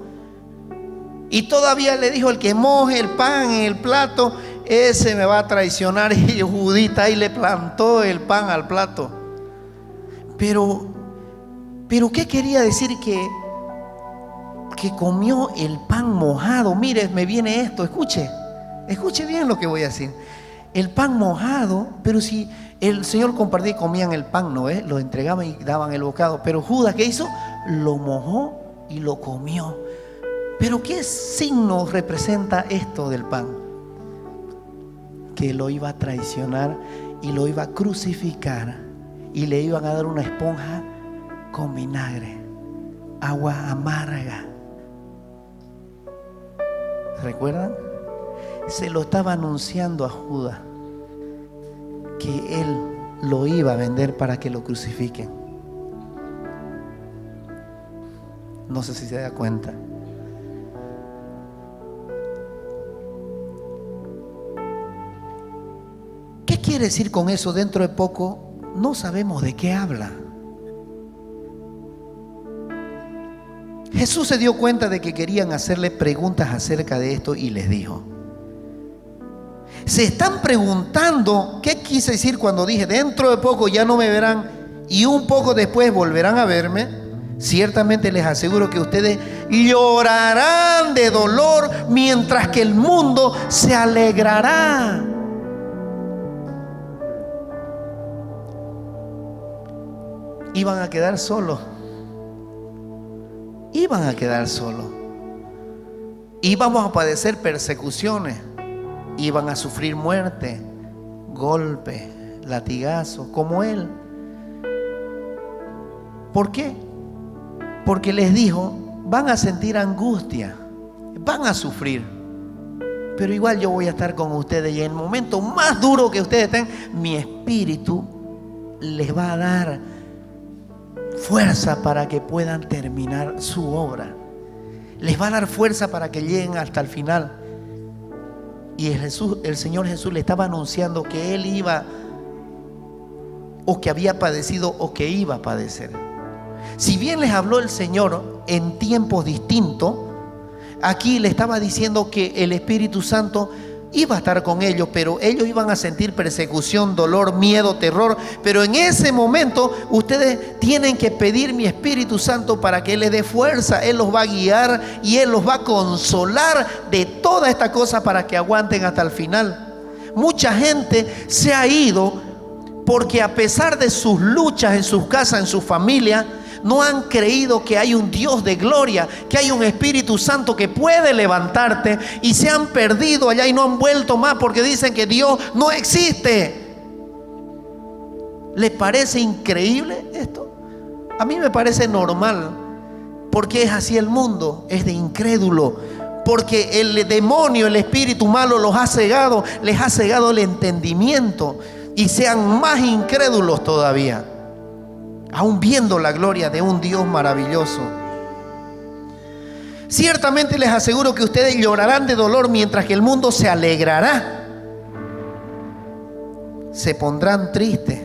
S1: Y todavía le dijo, el que moje el pan en el plato, ese me va a traicionar. Y Judita ahí le plantó el pan al plato. Pero ¿qué quería decir? Que comió el pan mojado. Mire, me viene esto, escuche bien lo que voy a decir. El pan mojado, pero si el Señor compartía y comían el pan, ¿no es? Lo entregaban y daban el bocado. Pero Judas, ¿qué hizo? Lo mojó y lo comió. Pero ¿qué signo representa esto del pan? Que lo iba a traicionar y lo iba a crucificar. Y le iban a dar una esponja con vinagre, agua amarga. ¿Recuerdan? Se lo estaba anunciando a Judas. que Él lo iba a vender para que lo crucifiquen. No sé si se da cuenta. ¿Qué quiere decir con eso? Dentro de poco no sabemos de qué habla. Jesús se dio cuenta de que querían hacerle preguntas acerca de esto y les dijo: se están preguntando qué quise decir cuando dije dentro de poco ya no me verán y un poco después volverán a verme. Ciertamente les aseguro que ustedes llorarán de dolor mientras que el mundo se alegrará. Iban a quedar solos. Iban a quedar solos. Íbamos a padecer persecuciones. Iban a sufrir muerte, golpes, latigazos, como Él. ¿Por qué? Porque les dijo: van a sentir angustia, van a sufrir, pero igual yo voy a estar con ustedes, y en el momento más duro que ustedes estén, mi espíritu les va a dar fuerza para que puedan terminar su obra. Les va a dar fuerza para que lleguen hasta el final. Y el Señor Jesús le estaba anunciando que Él iba, o que había padecido, o que iba a padecer. Si bien les habló el Señor en tiempos distintos, aquí le estaba diciendo que el Espíritu Santo iba a estar con ellos, pero ellos iban a sentir persecución, dolor, miedo, terror. Pero en ese momento ustedes tienen que pedir mi Espíritu Santo para que Él les dé fuerza. Él los va a guiar y Él los va a consolar de toda esta cosa para que aguanten hasta el final. Mucha gente se ha ido porque a pesar de sus luchas en sus casas, en su familia, no han creído que hay un Dios de gloria, que hay un Espíritu Santo que puede levantarte, y se han perdido allá y no han vuelto más porque dicen que Dios no existe. ¿Les parece increíble esto? A mí me parece normal, porque es así el mundo, es de incrédulo, porque el demonio, el espíritu malo los ha cegado, les ha cegado el entendimiento y sean más incrédulos todavía, aún viendo la gloria de un Dios maravilloso. Ciertamente les aseguro que ustedes llorarán de dolor mientras que el mundo se alegrará. Se pondrán tristes.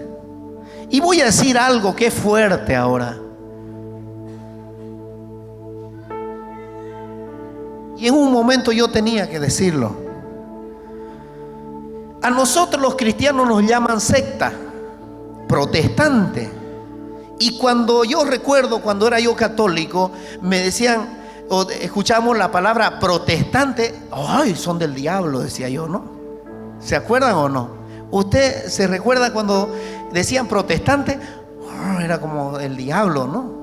S1: Y voy a decir algo que es fuerte ahora. Y en un momento yo tenía que decirlo. A nosotros los cristianos nos llaman secta, protestante. Y cuando yo recuerdo, cuando era yo católico, me decían, o escuchamos la palabra protestante, ¡ay, son del diablo!, decía yo, ¿no? ¿Se acuerdan o no? ¿Usted se recuerda cuando decían protestante? Oh, era como el diablo, ¿no?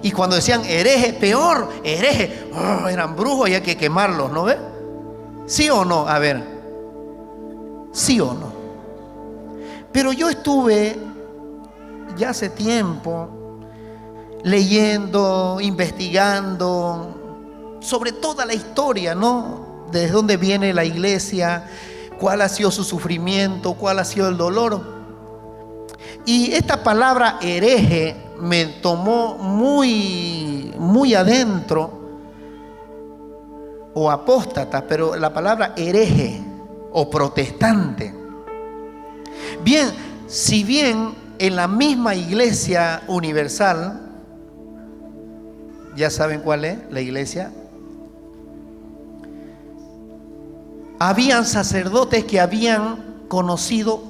S1: Y cuando decían hereje, peor, hereje, oh, eran brujos y hay que quemarlos, ¿no ve? ¿Sí o no? A ver, ¿sí o no? Pero yo estuve ya hace tiempo leyendo, investigando sobre toda la historia, ¿no? Desde dónde viene la iglesia, cuál ha sido su sufrimiento, cuál ha sido el dolor. Y esta palabra hereje me tomó muy adentro, o apóstata, pero la palabra hereje o protestante. Bien, si bien en la misma iglesia universal, ya saben cuál es la iglesia, habían sacerdotes que habían conocido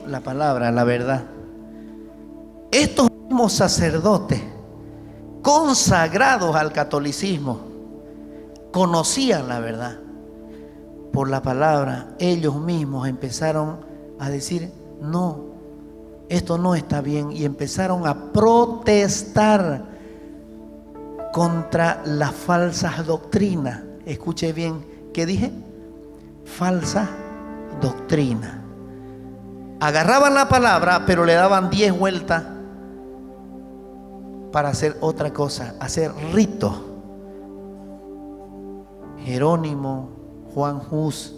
S1: la palabra, la verdad. Estos mismos sacerdotes consagrados al catolicismo conocían la verdad. Por la palabra, ellos mismos empezaron a decir: no, esto no está bien, y empezaron a protestar contra las falsas doctrinas. Escuche bien, ¿qué dije? Falsa doctrina. Agarraban la palabra, pero le daban 10 vueltas para hacer otra cosa, hacer ritos. Jerónimo, Juan Hus,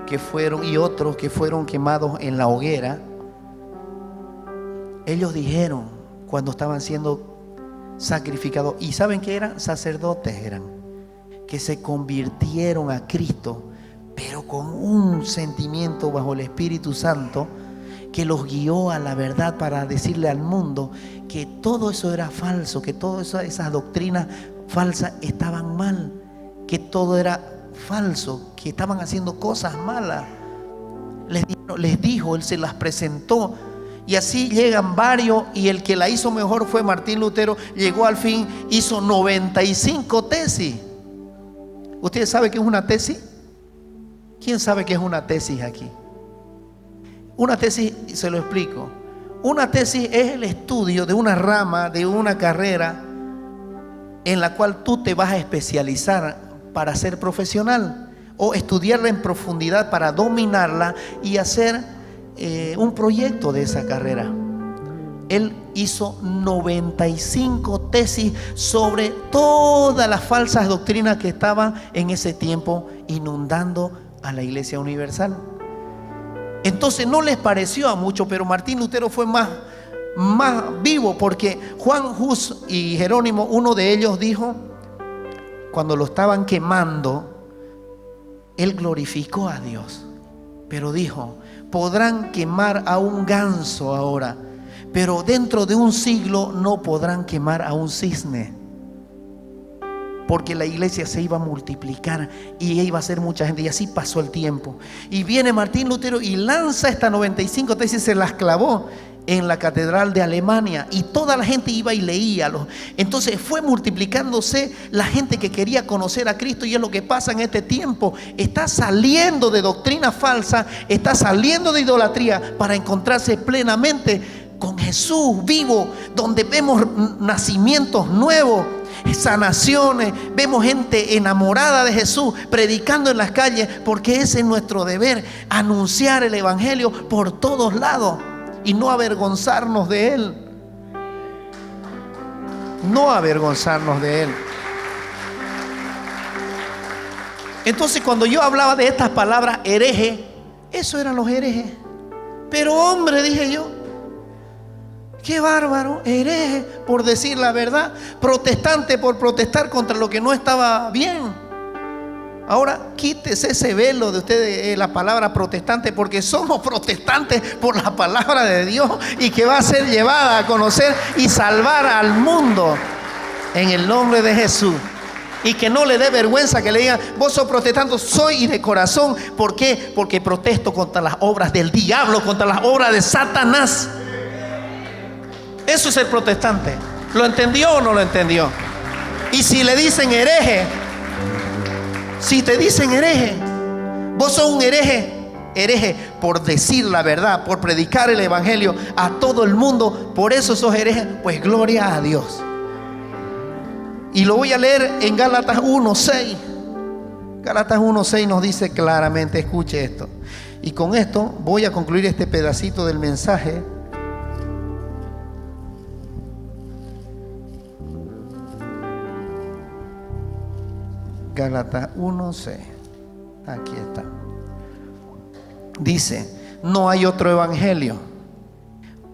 S1: que fueron, y otros que fueron quemados en la hoguera, ellos dijeron cuando estaban siendo sacrificados, y ¿saben qué eran? Sacerdotes eran, que se convirtieron a Cristo, pero con un sentimiento bajo el Espíritu Santo que los guió a la verdad para decirle al mundo que todo eso era falso, que todas esas doctrinas falsas estaban mal, que todo era falso, que estaban haciendo cosas malas. Les dijo, Él se las presentó, y así llegan varios, y el que la hizo mejor fue Martín Lutero. Llegó al fin, hizo 95 tesis. ¿Ustedes saben qué es una tesis? ¿Quién sabe qué es una tesis aquí? Una tesis, se lo explico. Una tesis es el estudio de una rama, de una carrera en la cual tú te vas a especializar para ser profesional, o estudiarla en profundidad para dominarla y hacer un proyecto de esa carrera. Él hizo 95 tesis sobre todas las falsas doctrinas que estaban en ese tiempo inundando a la Iglesia Universal. Entonces no les pareció a mucho, pero Martín Lutero fue más vivo, porque Juan Hus y Jerónimo, uno de ellos, dijo, cuando lo estaban quemando, él glorificó a Dios, pero dijo: podrán quemar a un ganso ahora, pero dentro de un siglo no podrán quemar a un cisne, porque la iglesia se iba a multiplicar y iba a ser mucha gente. Y así pasó el tiempo, y viene Martín Lutero y lanza estas 95 tesis, se las clavó en la catedral de Alemania, y toda la gente iba y leía. Entonces fue multiplicándose la gente que quería conocer a Cristo, y es lo que pasa en este tiempo. Está saliendo de doctrina falsa, está saliendo de idolatría para encontrarse plenamente con Jesús vivo, donde vemos nacimientos nuevos, sanaciones, vemos gente enamorada de Jesús predicando en las calles, porque ese es nuestro deber, anunciar el evangelio por todos lados y no avergonzarnos de él. No avergonzarnos de él. Entonces, cuando yo hablaba de estas palabras, hereje, eso eran los herejes. Pero hombre, dije yo, qué bárbaro, hereje por decir la verdad, protestante por protestar contra lo que no estaba bien. Ahora quítese ese velo de ustedes, la palabra protestante, porque somos protestantes por la palabra de Dios, y que va a ser llevada a conocer y salvar al mundo en el nombre de Jesús. Y que no le dé vergüenza que le digan: vos sos protestante. Soy, y de corazón. ¿Por qué? Porque protesto contra las obras del diablo, contra las obras de Satanás. Eso es el protestante. ¿Lo entendió o no lo entendió? Y si le dicen hereje, si te dicen hereje, vos sos un hereje por decir la verdad, por predicar el evangelio a todo el mundo, por eso sos hereje, pues gloria a Dios. Y lo voy a leer en Gálatas 1:6. Gálatas 1:6 nos dice claramente, escuche esto. Y con esto voy a concluir este pedacito del mensaje. Gálatas 1:6. Aquí está. Dice: no hay otro evangelio.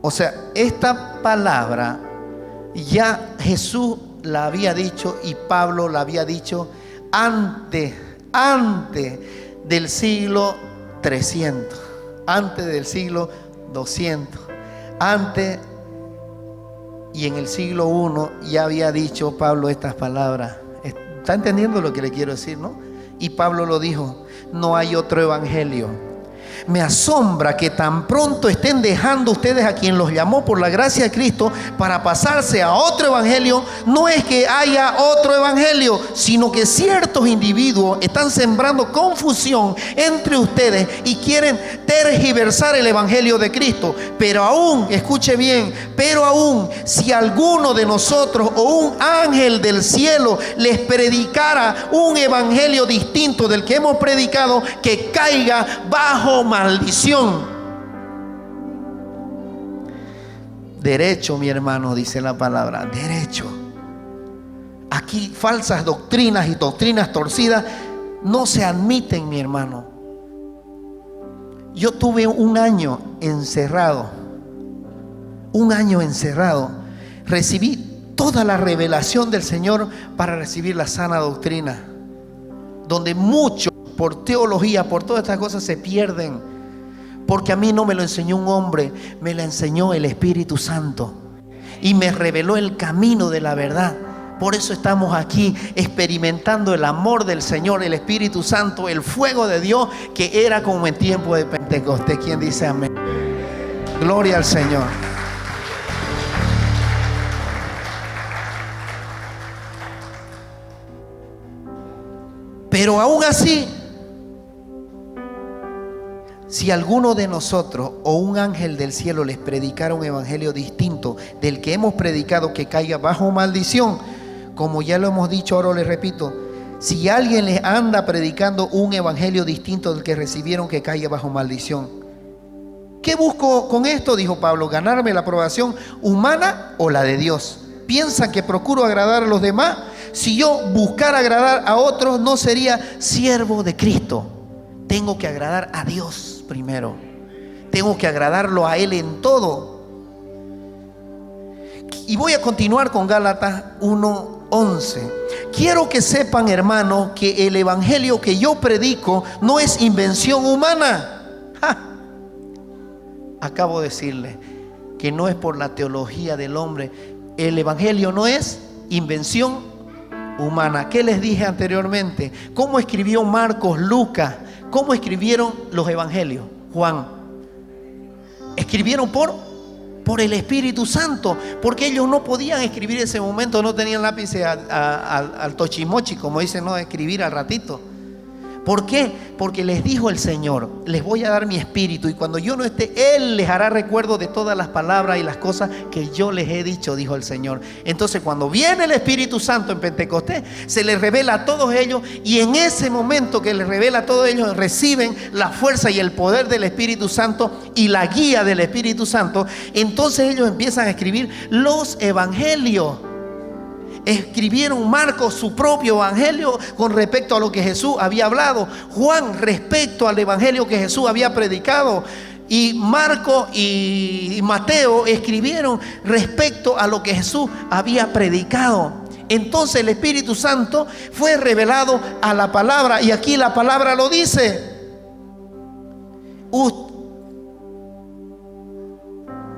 S1: O sea, esta palabra ya Jesús la había dicho, y Pablo la había dicho antes del siglo 300, antes del siglo 200, antes, y en el siglo 1 ya había dicho Pablo estas palabras. ¿Está entendiendo lo que le quiero decir, no? Y Pablo lo dijo: no hay otro evangelio. Me asombra que tan pronto estén dejando ustedes a quien los llamó por la gracia de Cristo para pasarse a otro evangelio. No es que haya otro evangelio, sino que ciertos individuos están sembrando confusión entre ustedes y quieren tergiversar el evangelio de Cristo. Pero aún, escuche bien, pero aún si alguno de nosotros o un ángel del cielo les predicara un evangelio distinto del que hemos predicado, que caiga bajo maldición. Derecho, mi hermano, dice la palabra, derecho. Aquí falsas doctrinas y doctrinas torcidas no se admiten, mi hermano. Yo tuve un año encerrado. Recibí toda la revelación del Señor para recibir la sana doctrina, donde muchos por teología, por todas estas cosas se pierden, porque a mí no me lo enseñó un hombre, me lo enseñó el Espíritu Santo y me reveló el camino de la verdad. Por eso estamos aquí experimentando el amor del Señor, el Espíritu Santo, el fuego de Dios, que era como en tiempo de Pentecostés. ¿Quién dice amén? Gloria al Señor. Pero aún así, si alguno de nosotros o un ángel del cielo les predicara un evangelio distinto del que hemos predicado, que caiga bajo maldición. Como ya lo hemos dicho, ahora les repito, si alguien les anda predicando un evangelio distinto del que recibieron, que caiga bajo maldición. ¿Qué busco con esto? Dijo Pablo, ganarme la aprobación humana o la de Dios. ¿Piensan que procuro agradar a los demás? Si yo buscara agradar a otros, no sería siervo de Cristo. Tengo que agradar a Dios primero. Tengo que agradarlo a Él en todo. Y voy a continuar con Gálatas 1:11. Quiero que sepan, hermanos, que el evangelio que yo predico no es invención humana. Acabo de decirle que no es por la teología del hombre. El evangelio no es invención humana. ¿Qué les dije anteriormente? ¿Cómo escribió Marcos, Lucas? ¿Cómo escribieron los evangelios? Juan. Escribieron por el Espíritu Santo, porque ellos no podían escribir en ese momento, no tenían lápices al tochimochi, como dicen, no, escribir al ratito. ¿Por qué? Porque les dijo el Señor, les voy a dar mi espíritu, y cuando yo no esté, Él les hará recuerdo de todas las palabras y las cosas que yo les he dicho, dijo el Señor. Entonces, cuando viene el Espíritu Santo en Pentecostés, se les revela a todos ellos, y en ese momento que les revela a todos ellos, reciben la fuerza y el poder del Espíritu Santo y la guía del Espíritu Santo. Entonces ellos empiezan a escribir los evangelios. Escribieron Marcos su propio evangelio con respecto a lo que Jesús había hablado, Juan respecto al evangelio que Jesús había predicado, y Marcos y Mateo escribieron respecto a lo que Jesús había predicado. Entonces el Espíritu Santo fue revelado a la palabra, y aquí la palabra lo dice.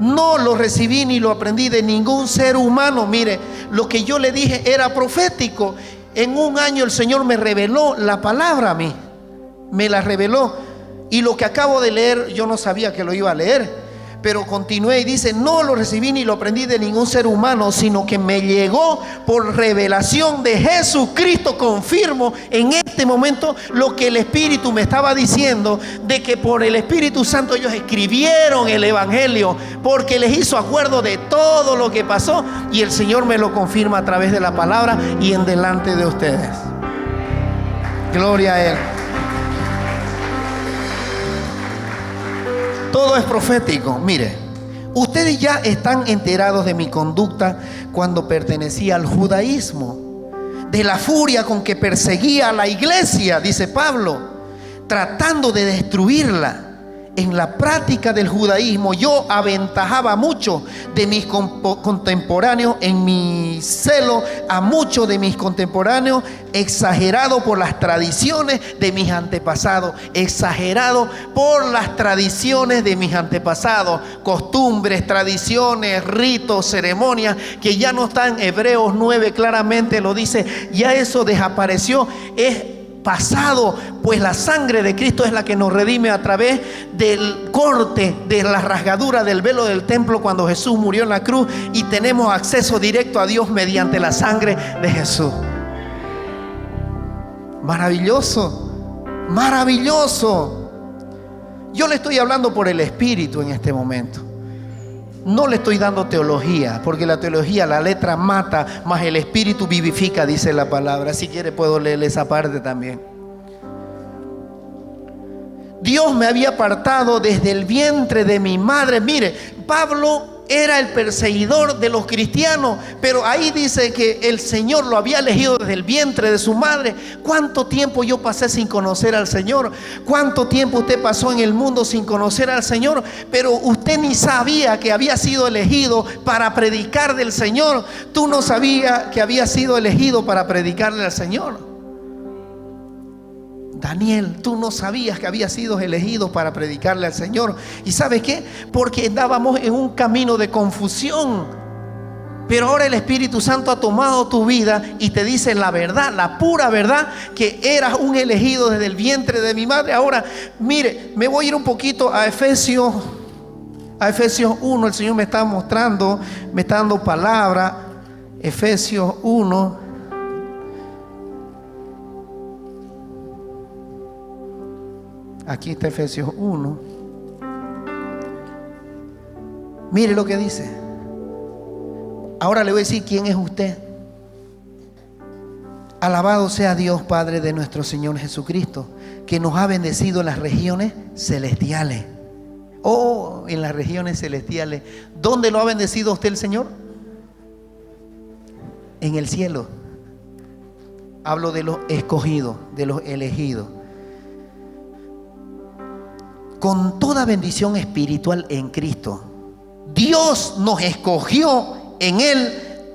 S1: No lo recibí ni lo aprendí de ningún ser humano. Mire, lo que yo le dije era profético. En un año el Señor me reveló la palabra a mí. Me la reveló. Y lo que acabo de leer, yo no sabía que lo iba a leer. Pero continué y dice, no lo recibí ni lo aprendí de ningún ser humano, sino que me llegó por revelación de Jesucristo. Confirmo en este momento lo que el Espíritu me estaba diciendo, de que por el Espíritu Santo ellos escribieron el evangelio, porque les hizo acuerdo de todo lo que pasó, y el Señor me lo confirma a través de la palabra y en delante de ustedes. Gloria a Él. Todo es profético. Mire, ustedes ya están enterados de mi conducta cuando pertenecía al judaísmo, de la furia con que perseguía a la iglesia, dice Pablo, tratando de destruirla. En la práctica del judaísmo yo aventajaba mucho de mis contemporáneos, en mi celo a muchos de mis contemporáneos, exagerado por las tradiciones de mis antepasados, exagerado por las tradiciones de mis antepasados, costumbres, tradiciones, ritos, ceremonias, que ya no están. Hebreos 9 claramente lo dice, ya eso desapareció, es pasado, pues la sangre de Cristo es la que nos redime a través del corte, de la rasgadura del velo del templo cuando Jesús murió en la cruz, y tenemos acceso directo a Dios mediante la sangre de Jesús. Maravilloso, maravilloso. Yo le estoy hablando por el Espíritu en este momento. No le estoy dando teología, porque la teología, la letra mata, mas el Espíritu vivifica, dice la palabra. Si quiere puedo leerle esa parte también. Dios me había apartado desde el vientre de mi madre. Mire, Pablo era el perseguidor de los cristianos, pero ahí dice que el Señor lo había elegido desde el vientre de su madre. ¿Cuánto tiempo yo pasé sin conocer al Señor? ¿Cuánto tiempo usted pasó en el mundo sin conocer al Señor? Pero usted ni sabía que había sido elegido para predicar del Señor. Tú no sabías que había sido elegido para predicarle al Señor. Daniel, tú no sabías que había sido elegido para predicarle al Señor. ¿Y sabes qué? Porque andábamos en un camino de confusión. Pero ahora el Espíritu Santo ha tomado tu vida y te dice la verdad, la pura verdad, que eras un elegido desde el vientre de mi madre. Ahora, mire, me voy a ir un poquito a Efesios 1. El Señor me está mostrando, me está dando palabra. Efesios 1. Aquí está Efesios 1. Mire lo que dice. Ahora le voy a decir quién es usted. Alabado sea Dios Padre de nuestro Señor Jesucristo, que nos ha bendecido en las regiones celestiales. Oh, en las regiones celestiales. ¿Dónde lo ha bendecido usted el Señor? En el cielo. Hablo de los escogidos, de los elegidos. Con toda bendición espiritual en Cristo. Dios nos escogió en Él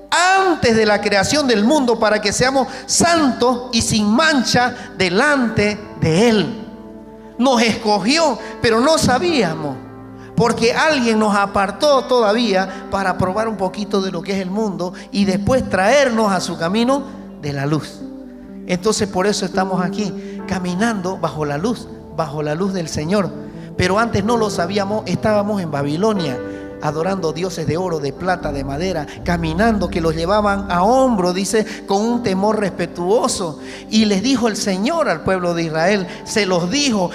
S1: antes de la creación del mundo para que seamos santos y sin mancha delante de Él. Nos escogió, pero no sabíamos, porque alguien nos apartó todavía para probar un poquito de lo que es el mundo y después traernos a su camino de la luz. Entonces por eso estamos aquí, caminando bajo la luz del Señor. Pero antes no lo sabíamos, estábamos en Babilonia, adorando dioses de oro, de plata, de madera, caminando, que los llevaban a hombro, dice, con un temor respetuoso. Y les dijo el Señor al pueblo de Israel, se los dijo,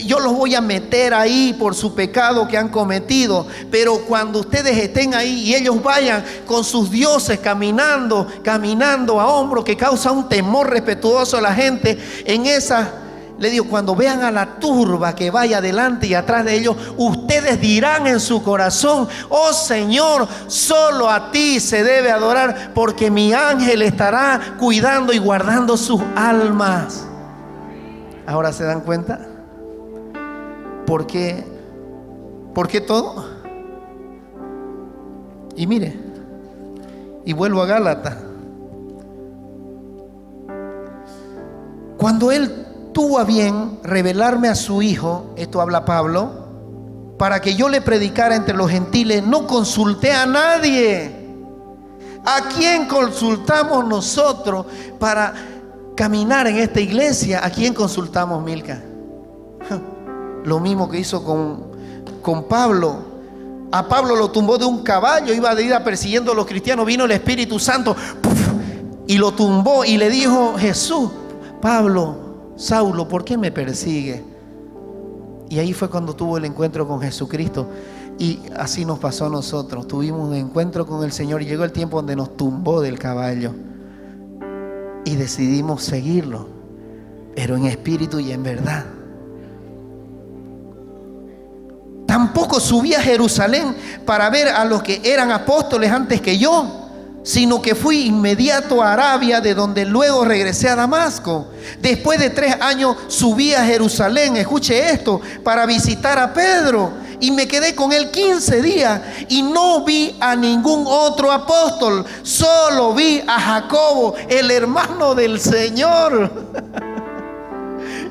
S1: yo los voy a meter ahí por su pecado que han cometido, pero cuando ustedes estén ahí y ellos vayan con sus dioses caminando a hombro, que causa un temor respetuoso a la gente, en esa... Le digo, cuando vean a la turba que vaya delante y atrás de ellos, ustedes dirán en su corazón: oh Señor, solo a ti se debe adorar, porque mi ángel estará cuidando y guardando sus almas. ¿Ahora se dan cuenta? ¿Por qué? ¿Por qué todo? Y mire, y vuelvo a Gálatas. Cuando Él tuvo a bien revelarme a su Hijo, esto habla Pablo, para que yo le predicara entre los gentiles, no consulté a nadie. ¿A quién consultamos nosotros para caminar en esta iglesia? ¿A quién consultamos, Milka? Lo mismo que hizo con Pablo. A Pablo lo tumbó de un caballo, iba de ida persiguiendo a los cristianos, vino el Espíritu Santo y lo tumbó y le dijo Jesús: Pablo, Saulo, ¿por qué me persigue? Y ahí fue cuando tuvo el encuentro con Jesucristo. Y así nos pasó a nosotros. Tuvimos un encuentro con el Señor y llegó el tiempo donde nos tumbó del caballo y decidimos seguirlo, pero en espíritu y en verdad. Tampoco subí a Jerusalén para ver a los que eran apóstoles antes que yo, sino que fui inmediato a Arabia, de donde luego regresé a Damasco. Después de 3 años subí a Jerusalén, escuche esto, para visitar a Pedro, y me quedé con él 15 días y no vi a ningún otro apóstol, solo vi a Jacobo, el hermano del Señor.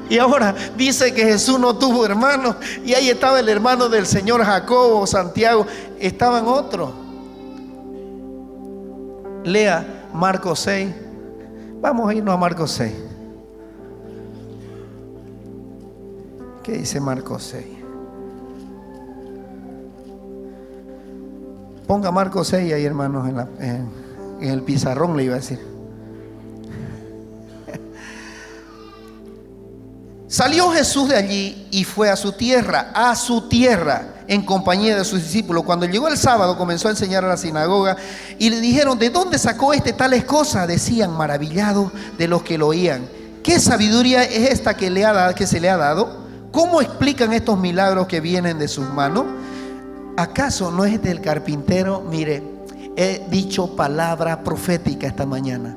S1: Y ahora dice que Jesús no tuvo hermanos, y ahí estaba el hermano del Señor, Jacobo, Santiago, estaban otros. Lea Marcos 6. Vamos a irnos a Marcos 6. ¿Qué dice Marcos 6? Ponga Marcos 6 ahí, hermanos, en el pizarrón, le iba a decir. Salió Jesús de allí y fue a su tierra, en compañía de sus discípulos. Cuando llegó el sábado, comenzó a enseñar a la sinagoga y le dijeron: ¿de dónde sacó tales cosas? Decían, maravillados de los que lo oían: ¿qué sabiduría es esta que se le ha dado? ¿Cómo explican estos milagros que vienen de sus manos? ¿Acaso no es este el carpintero? Mire, he dicho palabra profética esta mañana.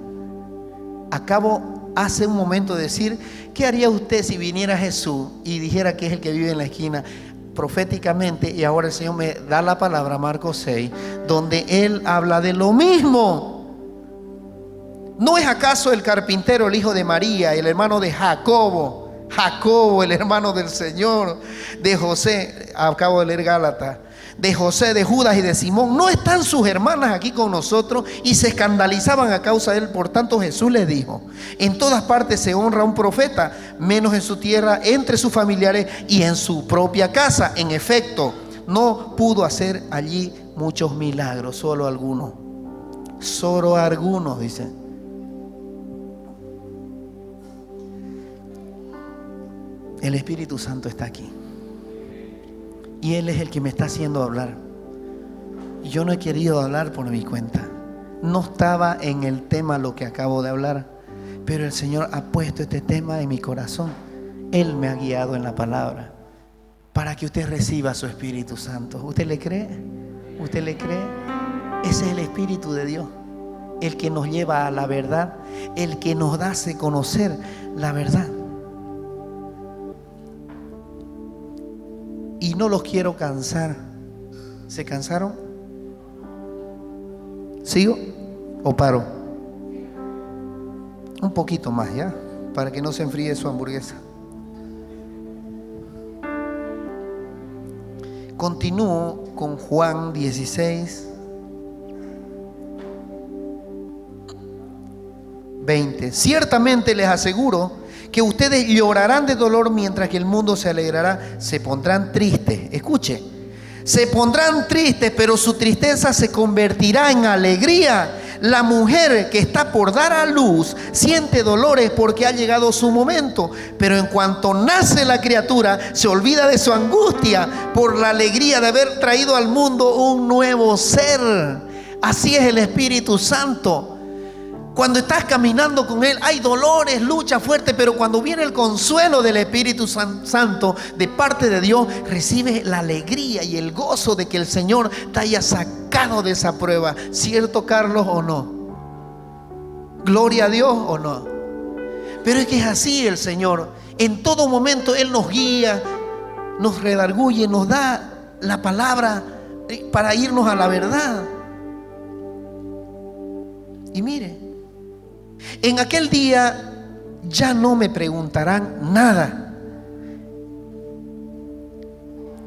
S1: Acabo hace un momento de decir, ¿qué haría usted si viniera Jesús y dijera que es el que vive en la esquina? Proféticamente, y ahora el Señor me da la palabra, Marcos 6, donde Él habla de lo mismo. ¿No es acaso el carpintero el hijo de María, el hermano de Jacobo? Jacobo, el hermano del Señor, de José, acabo de leer Gálatas, de José, de Judas y de Simón. ¿No están sus hermanas aquí con nosotros? Y se escandalizaban a causa de él. Por tanto Jesús les dijo: en todas partes se honra a un profeta, menos en su tierra, entre sus familiares y en su propia casa. En efecto, no pudo hacer allí muchos milagros, solo algunos. Solo algunos, dice. El Espíritu Santo está aquí. Y Él es el que me está haciendo hablar. Yo no he querido hablar por mi cuenta. No estaba en el tema lo que acabo de hablar, pero el Señor ha puesto este tema en mi corazón. Él me ha guiado en la palabra para que usted reciba su Espíritu Santo. ¿Usted le cree? ¿Usted le cree? Ese es el Espíritu de Dios, el que nos lleva a la verdad, el que nos hace conocer la verdad. Y no los quiero cansar. ¿Se cansaron? ¿Sigo o paro? Un poquito más, ¿ya? Para que no se enfríe su hamburguesa. Continúo con Juan 16, 20. Ciertamente les aseguro que ustedes llorarán de dolor mientras que el mundo se alegrará. Se pondrán tristes. Escuche, se pondrán tristes, pero su tristeza se convertirá en alegría. La mujer que está por dar a luz siente dolores porque ha llegado su momento, pero en cuanto nace la criatura se olvida de su angustia por la alegría de haber traído al mundo un nuevo ser. Así es el Espíritu Santo. Cuando estás caminando con Él hay dolores, lucha fuerte, pero cuando viene el consuelo del Espíritu Santo de parte de Dios, recibes la alegría y el gozo de que el Señor te haya sacado de esa prueba. ¿Cierto, Carlos, o no? ¿Gloria a Dios o no? Pero es que es así el Señor. En todo momento Él nos guía, nos redarguye, nos da la palabra para irnos a la verdad. Y mire, en aquel día ya no me preguntarán nada.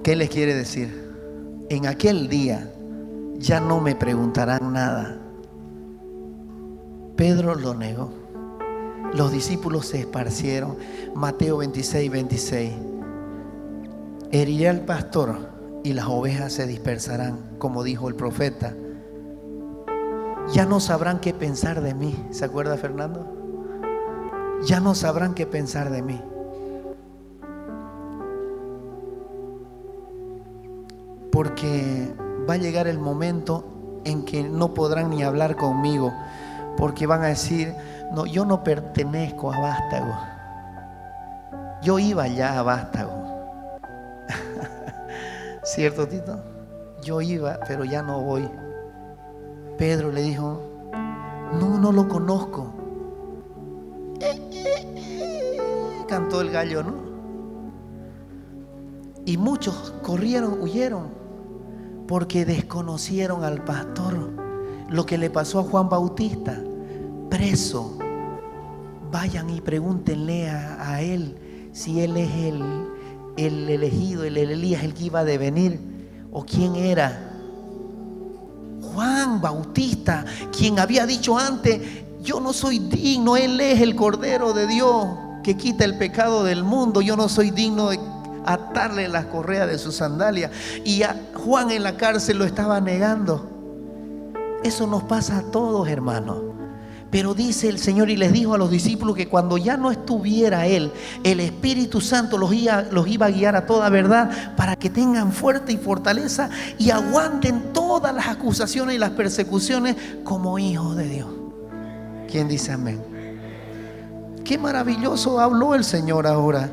S1: ¿Qué les quiere decir? En aquel día ya no me preguntarán nada. Pedro lo negó. Los discípulos se esparcieron. Mateo 26, 26. Heriré al pastor y las ovejas se dispersarán, como dijo el profeta. Ya no sabrán qué pensar de mí. ¿Se acuerda, Fernando? Ya no sabrán qué pensar de mí. Porque va a llegar el momento en que no podrán ni hablar conmigo, porque van a decir: no, yo no pertenezco a Vástago. Yo iba ya a Vástago. ¿Cierto, Tito? Yo iba, pero ya no voy. Pedro le dijo: no lo conozco. Cantó el gallo, ¿no? Y muchos corrieron, huyeron, porque desconocieron al pastor. Lo que le pasó a Juan Bautista, preso. Vayan y pregúntenle a él si él es el elegido, el Elías, el que iba a devenir, o quién era. Juan Bautista, quien había dicho antes: yo no soy digno, Él es el Cordero de Dios que quita el pecado del mundo, yo no soy digno de atarle las correas de sus sandalias. Y a Juan en la cárcel lo estaba negando. Eso nos pasa a todos, hermanos. Pero dice el Señor, y les dijo a los discípulos que cuando ya no estuviera Él, el Espíritu Santo los iba a guiar a toda verdad, para que tengan fuerza y fortaleza y aguanten todas las acusaciones y las persecuciones como hijos de Dios. ¿Quién dice amén? Qué maravilloso habló el Señor ahora.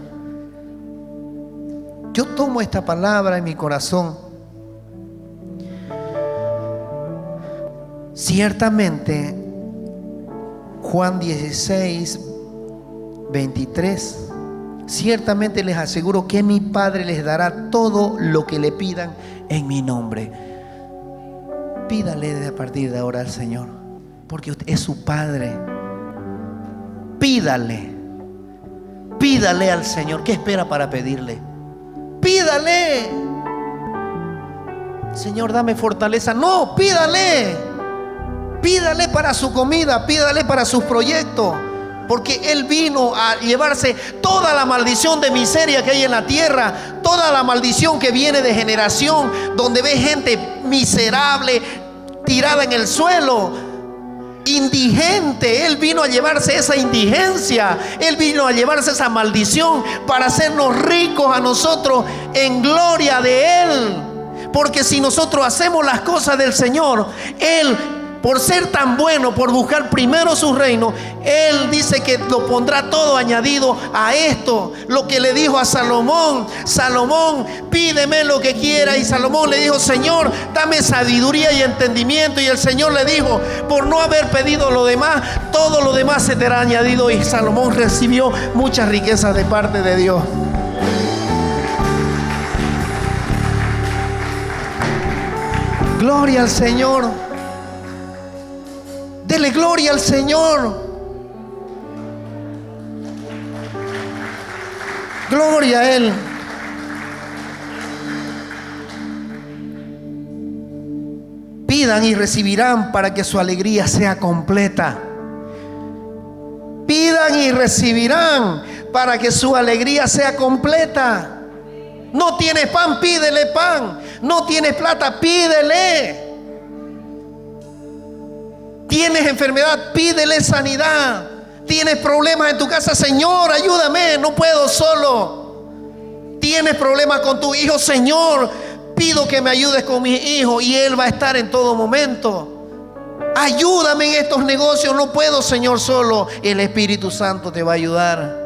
S1: Yo tomo esta palabra en mi corazón Ciertamente, Juan 16, 23, ciertamente les aseguro que mi Padre les dará todo lo que le pidan en mi nombre. Pídale a partir de ahora al Señor, porque usted es su Padre. Pídale al Señor. ¿Qué espera para pedirle? Pídale. Señor, dame fortaleza. No, pídale para su comida, pídale para sus proyectos, porque Él vino a llevarse toda la maldición de miseria que hay en la tierra, toda la maldición que viene de generación, donde ve gente miserable tirada en el suelo, indigente. Él vino a llevarse esa indigencia, Él vino a llevarse esa maldición para hacernos ricos a nosotros en gloria de Él. Porque si nosotros hacemos las cosas del Señor, Él, por ser tan bueno, por buscar primero su reino, Él dice que lo pondrá todo añadido a esto. Lo que le dijo a Salomón: Salomón, pídeme lo que quiera. Y Salomón le dijo: Señor, dame sabiduría y entendimiento. Y el Señor le dijo: por no haber pedido lo demás, todo lo demás se te hará añadido. Y Salomón recibió muchas riquezas de parte de Dios. Gloria al Señor. Dele gloria al Señor. Gloria a Él. Pidan y recibirán para que su alegría sea completa. Pidan y recibirán para que su alegría sea completa. No tienes pan, pídele pan. No tienes plata, pídele. Tienes enfermedad, pídele sanidad. Tienes problemas en tu casa: Señor, ayúdame, no puedo solo. Tienes problemas con tu hijo: Señor, pido que me ayudes con mi hijo. Y Él va a estar en todo momento. Ayúdame en estos negocios, no puedo, Señor, solo. El Espíritu Santo te va a ayudar.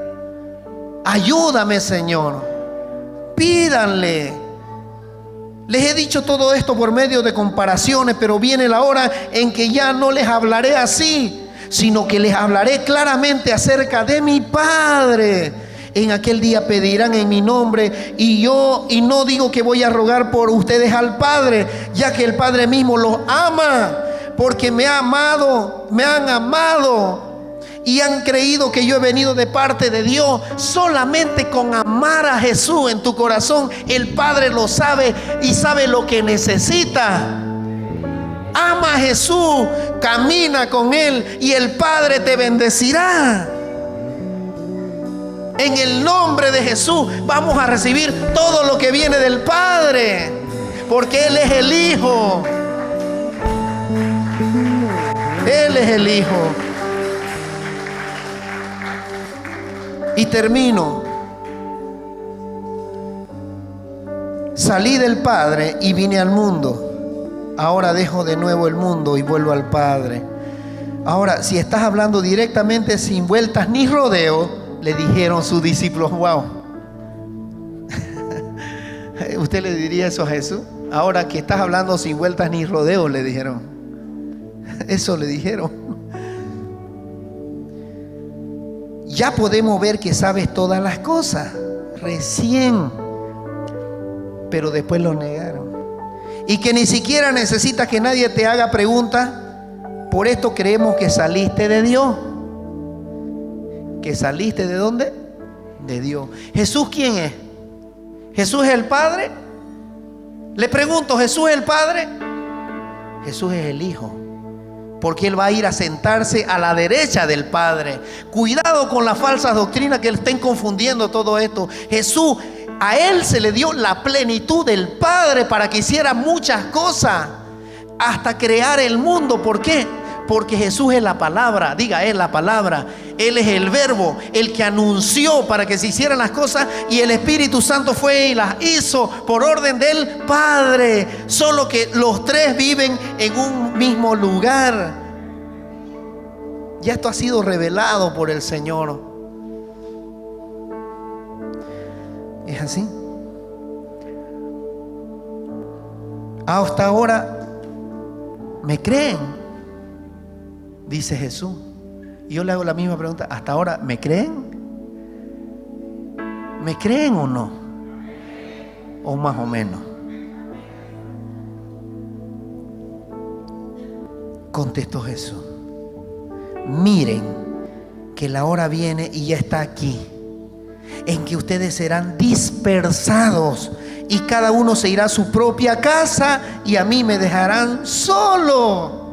S1: Ayúdame, Señor. Pídanle. Les he dicho todo esto por medio de comparaciones, pero viene la hora en que ya no les hablaré así, sino que les hablaré claramente acerca de mi Padre. En aquel día pedirán en mi nombre, y no digo que voy a rogar por ustedes al Padre, ya que el Padre mismo los ama, porque me han amado y han creído que yo he venido de parte de Dios. Solamente con amar a Jesús en tu corazón, el Padre lo sabe y sabe lo que necesita. Ama a Jesús, camina con Él y el Padre te bendecirá. En el nombre de Jesús vamos a recibir todo lo que viene del Padre, porque Él es el Hijo. Él es el Hijo. Y termino. Salí del Padre y vine al mundo. Ahora dejo de nuevo el mundo y vuelvo al Padre. Ahora, si estás hablando directamente, sin vueltas ni rodeo, le dijeron sus discípulos: wow. ¿Usted le diría eso a Jesús? Ahora que estás hablando sin vueltas ni rodeo, le dijeron. Eso le dijeron. Ya podemos ver que sabes todas las cosas. Recién. Pero después lo negaron. Y que ni siquiera necesitas que nadie te haga preguntas. Por esto creemos que saliste de Dios. ¿Que saliste de dónde? De Dios. ¿Jesús quién es? ¿Jesús es el Padre? Le pregunto: ¿Jesús es el Padre? Jesús es el Hijo. Porque Él va a ir a sentarse a la derecha del Padre. Cuidado con las falsas doctrinas que estén confundiendo todo esto. Jesús, a Él se le dio la plenitud del Padre para que hiciera muchas cosas, hasta crear el mundo. ¿Por qué? Porque Jesús es la palabra. Diga, es la palabra. Él es el verbo, el que anunció para que se hicieran las cosas, y el Espíritu Santo fue y las hizo por orden del Padre. Solo que los tres viven en un mismo lugar. Ya esto ha sido revelado por el Señor. ¿Es así? Hasta ahora, ¿me creen? dice Jesús. Y yo le hago la misma pregunta. Hasta ahora, ¿me creen? ¿Me creen o no? O más o menos. Contestó Jesús: miren que la hora viene y ya está aquí, en que ustedes serán dispersados y cada uno se irá a su propia casa y a mí me dejarán solo.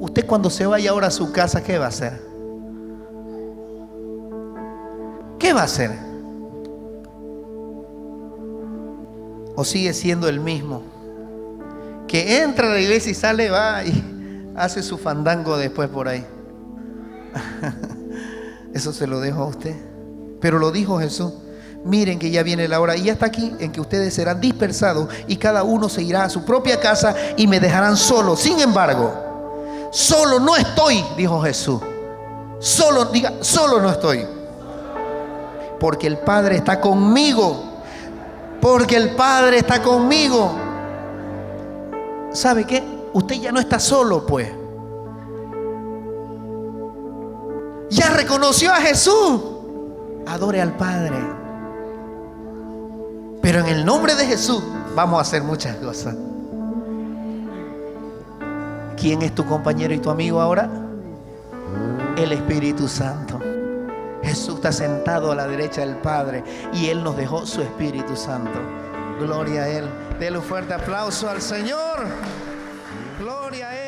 S1: Usted cuando se vaya ahora a su casa, ¿qué va a hacer? ¿Qué va a hacer? ¿O sigue siendo el mismo que entra a la iglesia y sale, va y hace su fandango después por ahí? Eso se lo dejo a usted. Pero lo dijo Jesús: miren que ya viene la hora y ya está aquí, en que ustedes serán dispersados y cada uno se irá a su propia casa y me dejarán solo. Sin embargo, solo no estoy, dijo Jesús. Solo, diga, solo no estoy, porque el Padre está conmigo. Porque el Padre está conmigo. ¿Sabe qué? Usted ya no está solo, pues. Ya reconoció a Jesús. Adore al Padre. Pero en el nombre de Jesús vamos a hacer muchas cosas. ¿Quién es tu compañero y tu amigo ahora? El Espíritu Santo. Jesús está sentado a la derecha del Padre y Él nos dejó su Espíritu Santo. Gloria a Él. Dele un fuerte aplauso al Señor. Gloria a Él.